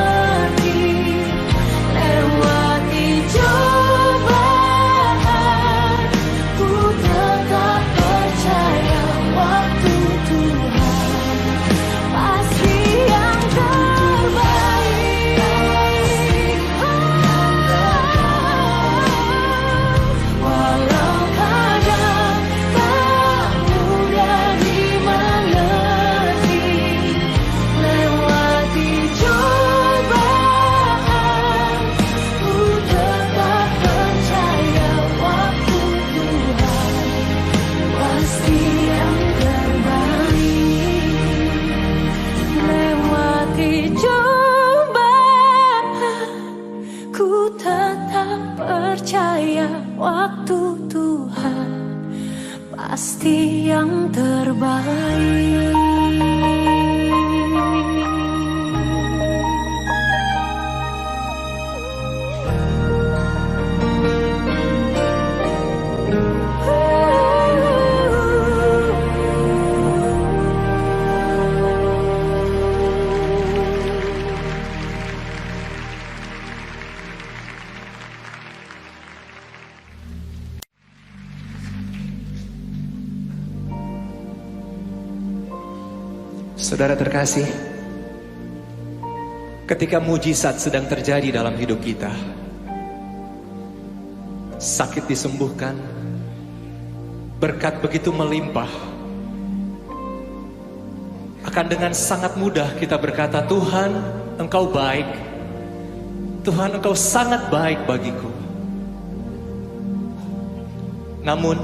Lewati cobaan, ku tetap percaya waktu Tuhan pasti yang terbaik. Walau kadang tak mudah dimengerti. Lewati cobaan, ku tetap percaya waktu Tuhan pasti yang terbaik. Lewati cobaan, ku tetap percaya waktu Tuhan pasti yang terbaik. Saudara terkasih, ketika mujizat sedang terjadi dalam hidup kita, sakit disembuhkan, berkat begitu melimpah, akan dengan sangat mudah kita berkata, Tuhan, Engkau baik, Tuhan, Engkau sangat baik bagiku. Namun,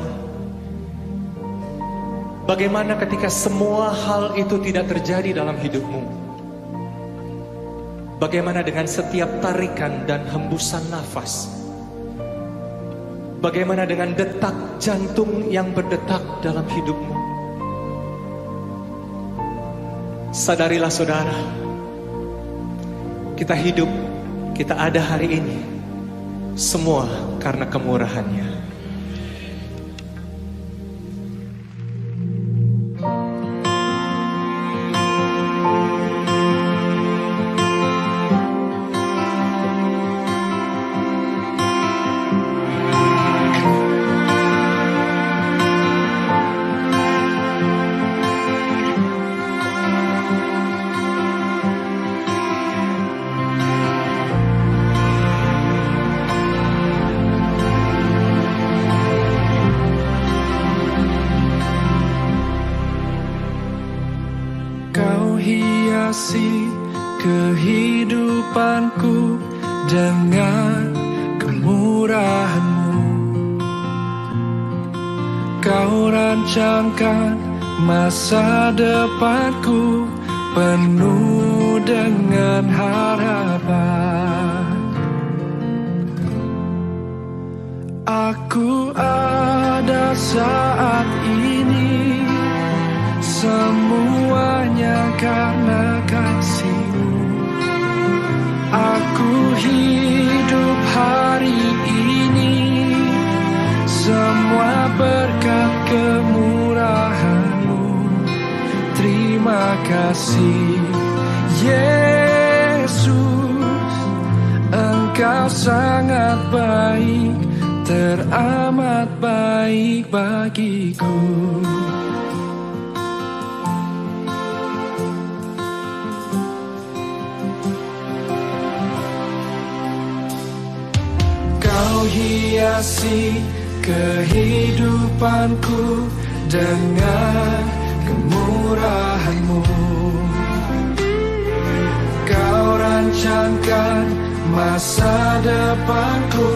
bagaimana ketika semua hal itu tidak terjadi dalam hidupmu? Bagaimana dengan setiap tarikan dan hembusan nafas? Bagaimana dengan detak jantung yang berdetak dalam hidupmu? Sadarilah saudara, kita hidup, kita ada hari ini, semua karena kemurahan-Nya. Kau hiasi kehidupanku dengan kemurahan-Mu. Kau rancangkan masa depanku penuh dengan harapan. Aku ada saat ini, semuanya karena kasih-Mu. Aku hidup hari ini, semua berkat kemurahan-Mu. Terima kasih Yesus, Engkau sangat baik, teramat baik bagiku. Kau hiasi kehidupanku dengan kemurahan-Mu. Kau rancangkan masa depanku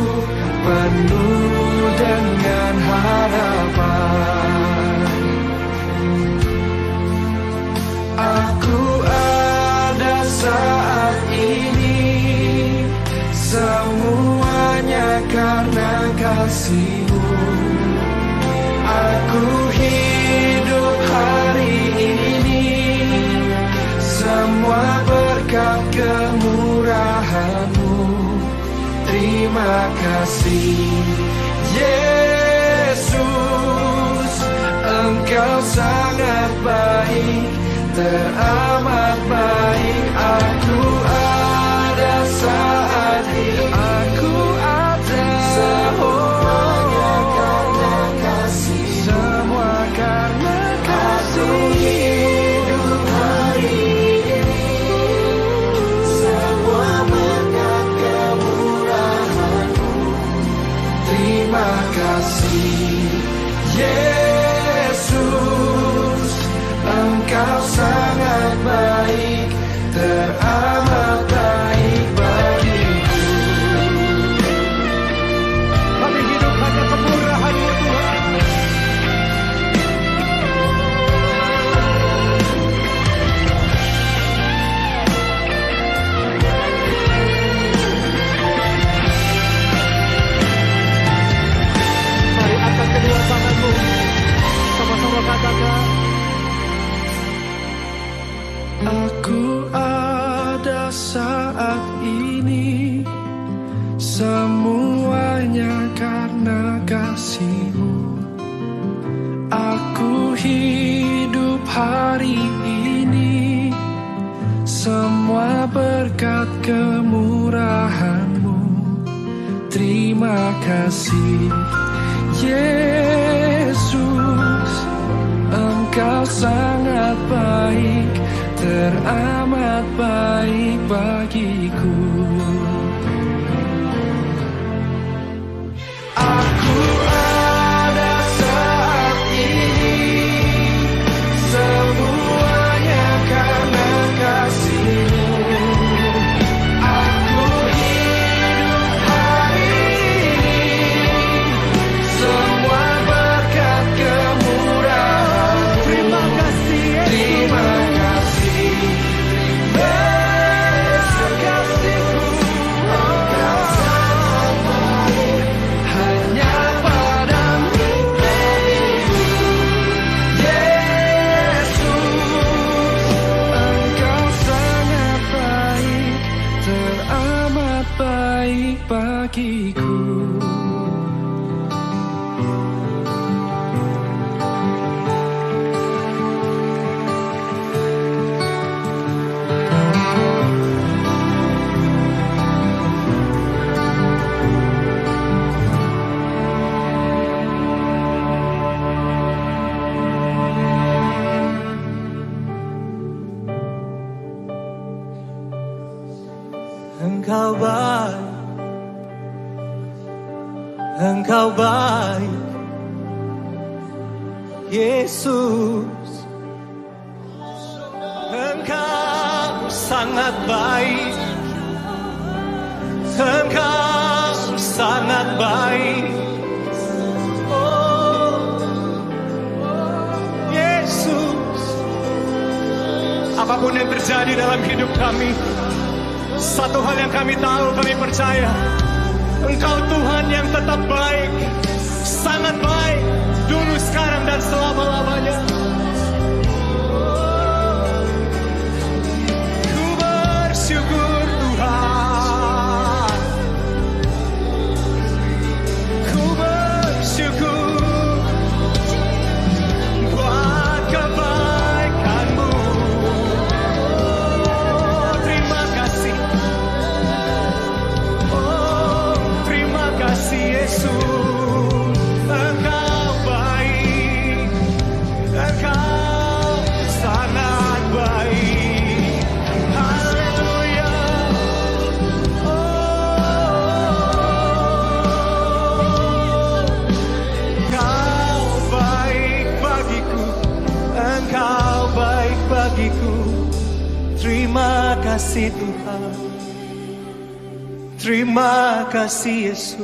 penuh dengan harapan. Aku ada saat ini, semuanya karena kasih-Mu. Aku hidup hari ini, semua berkat kemurahan-Mu. Terima kasih Yesus, Engkau sangat baik, teramat baik. Aku ada saat ini, aku ada, semuanya karena kasih, semua karena kasih. Aku hidup hari ini, semua berkat kemurahan-Mu. Terima kasih Yesus, Engkau sangat baik, teramat baik bagiku. Kami hidup hanya kemurahan-Mu Tuhan. Mari angkat kedua tanganmu, sama-sama katakan. Aku ada saat ini, semuanya karena kasih-Mu. Aku hidup hari ini, semua berkat kemurahan-Mu. Terima kasih Yesus, Engkau sangat baik, teramat baik bagiku. Aku ada saat ini, semuanya karena kasih-Mu. Aku hidup hari ini, semua berkat kemurahan-Mu. Terima kasih Yesus. Terima kasih Yesus, kasih-Mu. baik bagiku. Engkau baik, Engkau baik, Yesus. Engkau sangat baik, Engkau sangat baik. Oh, Yesus. Apapun yang terjadi dalam hidup kami, satu hal yang kami tahu, kami percaya, Engkau Tuhan yang tetap baik, sangat baik, dulu, sekarang, dan selama-lamanya. Ku bersyukur Tuhan, ku bersyukur buat kebaikan-Mu. Terima kasih, terima kasih Yesus. Engkau baik, Engkau sangat baik. Haleluya. Engkau baik bagiku, Engkau baik bagiku. Terima kasih Tuhan, terima kasih Yesus.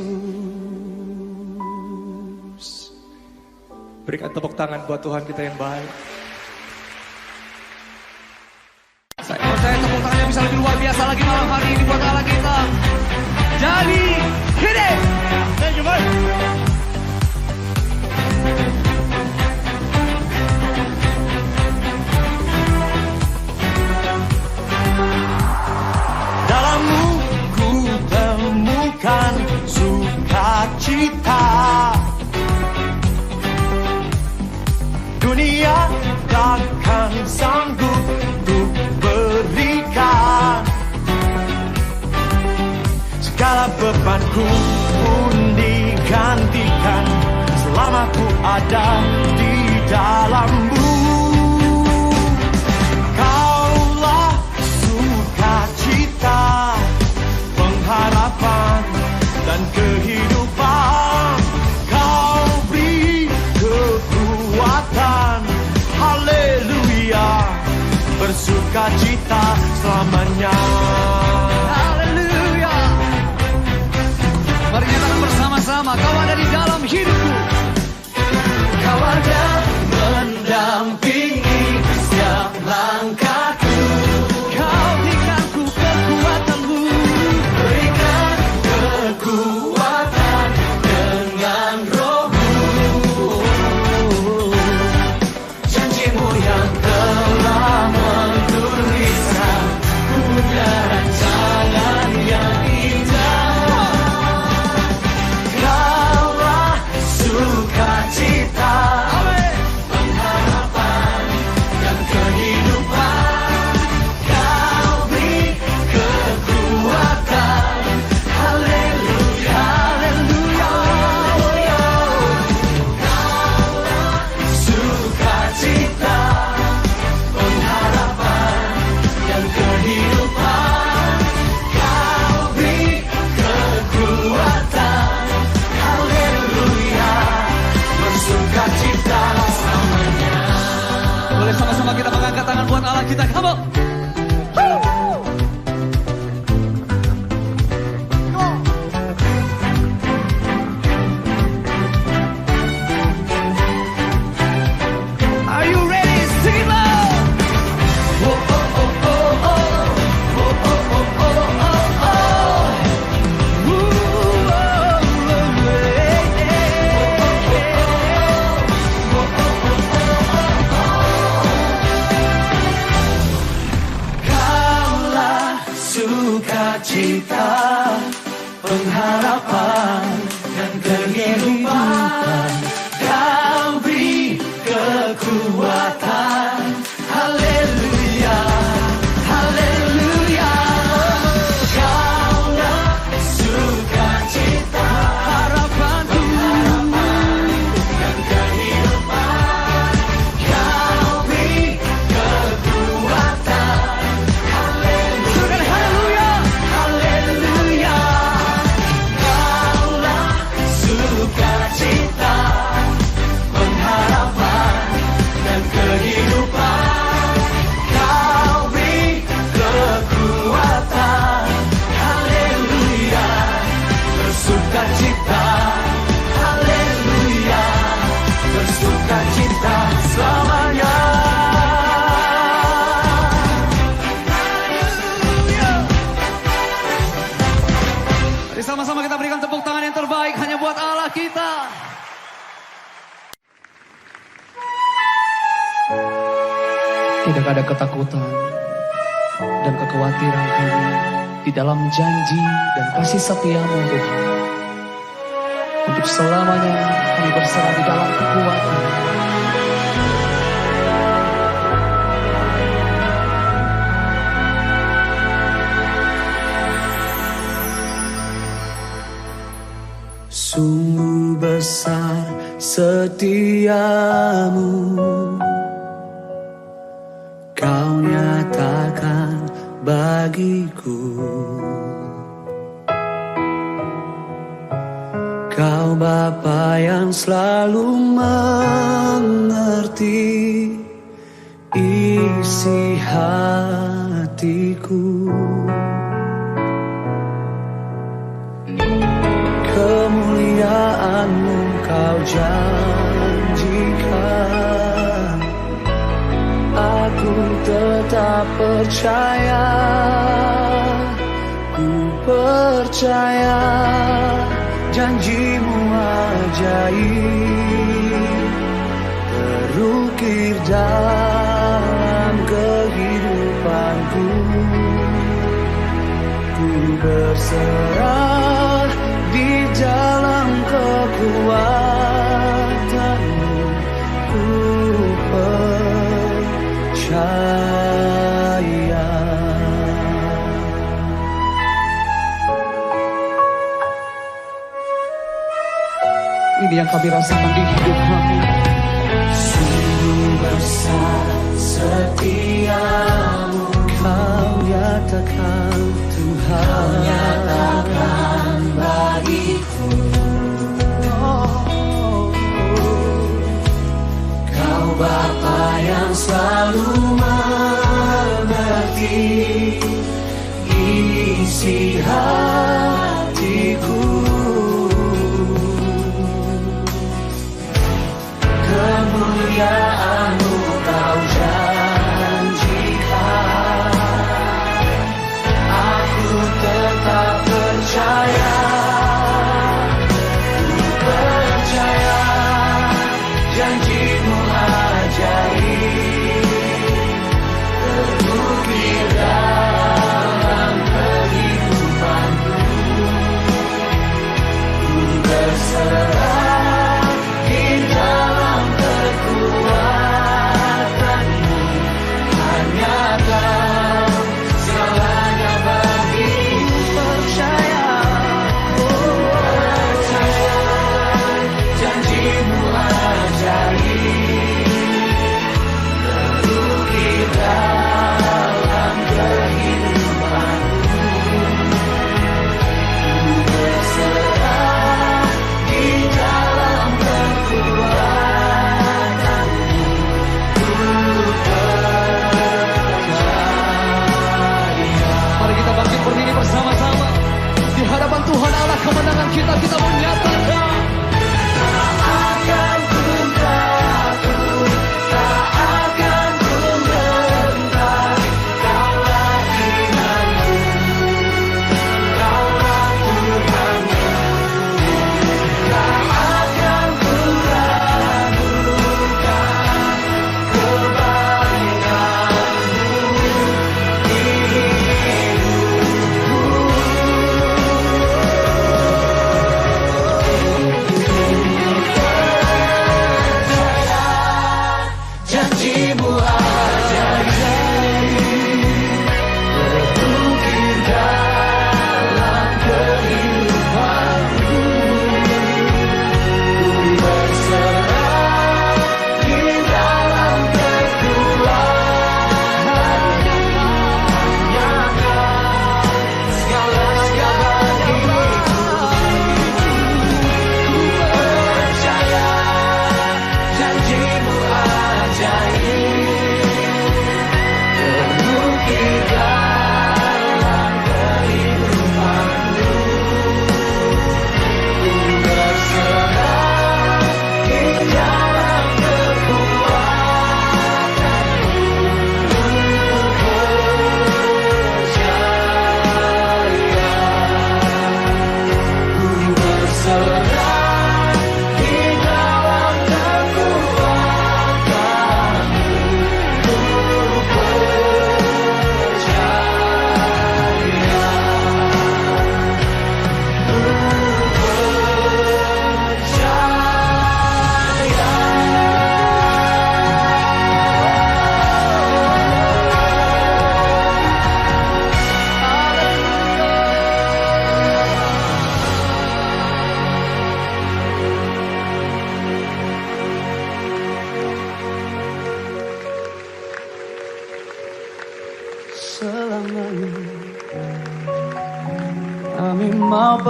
Berikan tepuk tangan buat Tuhan kita yang baik. Saya tepuk tangannya bisa lebih luar biasa lagi malam hari ini buat Allah kita. Jadi, hit it! Thank you, Mike. Dalam-Mu ku temukan sukacita. Dunia takkan sanggup untuk berikan. Segala bebanku pun digantikan selama ku ada di dalam-Mu. Kaulah sukacita, pengharapan dan kehidupan. Kau beri kekuatan, haleluya, bersukacita selamanya. Haleluya. Mari nyatakan bersama-sama, Kau ada di dalam hidupku. Kau ada mendampingi setiap langkahku. Kau berikan ku kekuatan-Mu. Berikan kekuatan dengan Roh-Mu. Janji-Mu yang telah menuliskan punya rancangan yang indah. Kaulah sukacita, pengharapan dan kehidupan. Kau beri kekuatan, haleluya, haleluya. Kaulah sukacita, pengharapan dan kehidupan. Kau beri kekuatan, haleluya, bersukacita selamanya. Boleh sama-sama kita mengangkat tangan buat Allah kita. Come on. Are you ready? Sing it loud. Oh, oh, oh, oh, oh. Oh, oh, oh, oh, oh, oh. Ooh, oh, oh, yeah, yeah. pengharapan dan kehidupan. Kau beri kekuatan. Haleluya, haleluya. Kaulah sukacita, harapanku dan kehidupan. Kau beri kekuatan. Haleluya, haleluya. Kaulah sukacita, pengharapan dan kehidupan. Kau beri kekuatan. Haleluya, bersukacita. Haleluya, bersukacita selamanya. Mari sama-sama kita berikan tepuk tangan yang terbaik hanya buat Allah kita. Tidak ada ketakutan dan kekhawatiran kami di dalam janji dan kasih setia-Mu Tuhan. Untuk selamanya kami berserah di dalam kekuatan. Sungguh besar setia-Mu, Kau nyatakan bagiku. Kau Bapa yang selalu mengerti isi hatiku. Kemuliaan-Mu Kau janjikan. Aku tetap percaya, ku percaya janji-Mu ajaib terukir dalam kehidupanku. Ku berserah di dalam kekuatan-Mu, ku percaya. Ini yang kami rasakan di hidup kami. Sungguh besar setia-Mu, Kau nyatakan Tuhan. Kau nyatakan bagiku. Kau Bapa yang selalu mengerti isi hatiku. Kemuliaan-Mu Kau janjikan. Aku tetap percaya, ku percaya janji-Mu ajaib terukir dalam kehidupanku. Ku berserah di dalam kekuatan-Mu, hanya Kau segalanya bagiku. Percaya, percaya janji-Mu ajaib terukir dalam kehidupanku. Ku berserah di dalam kekuatan-Mu, ku percaya. Mari kita bangkit berdiri bersama-sama di hadapan Tuhan Allah kemenangan kita. Kita menyatakan tak akan pun takut, tak akan pun gentar. Kaulah imanku, Kaulah Tuhanku. Tak akan pun ragukan kebaikan-Mu di hidupku.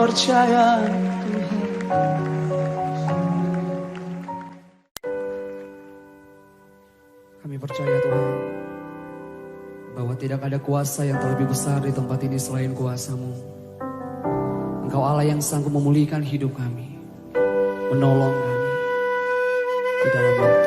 percaya Kami percaya Tuhan, bahwa tidak ada kuasa yang terlebih besar di tempat ini selain kuasa-Mu. Engkau Allah yang sanggup memulihkan hidup kami, menolong kami di dalam waktu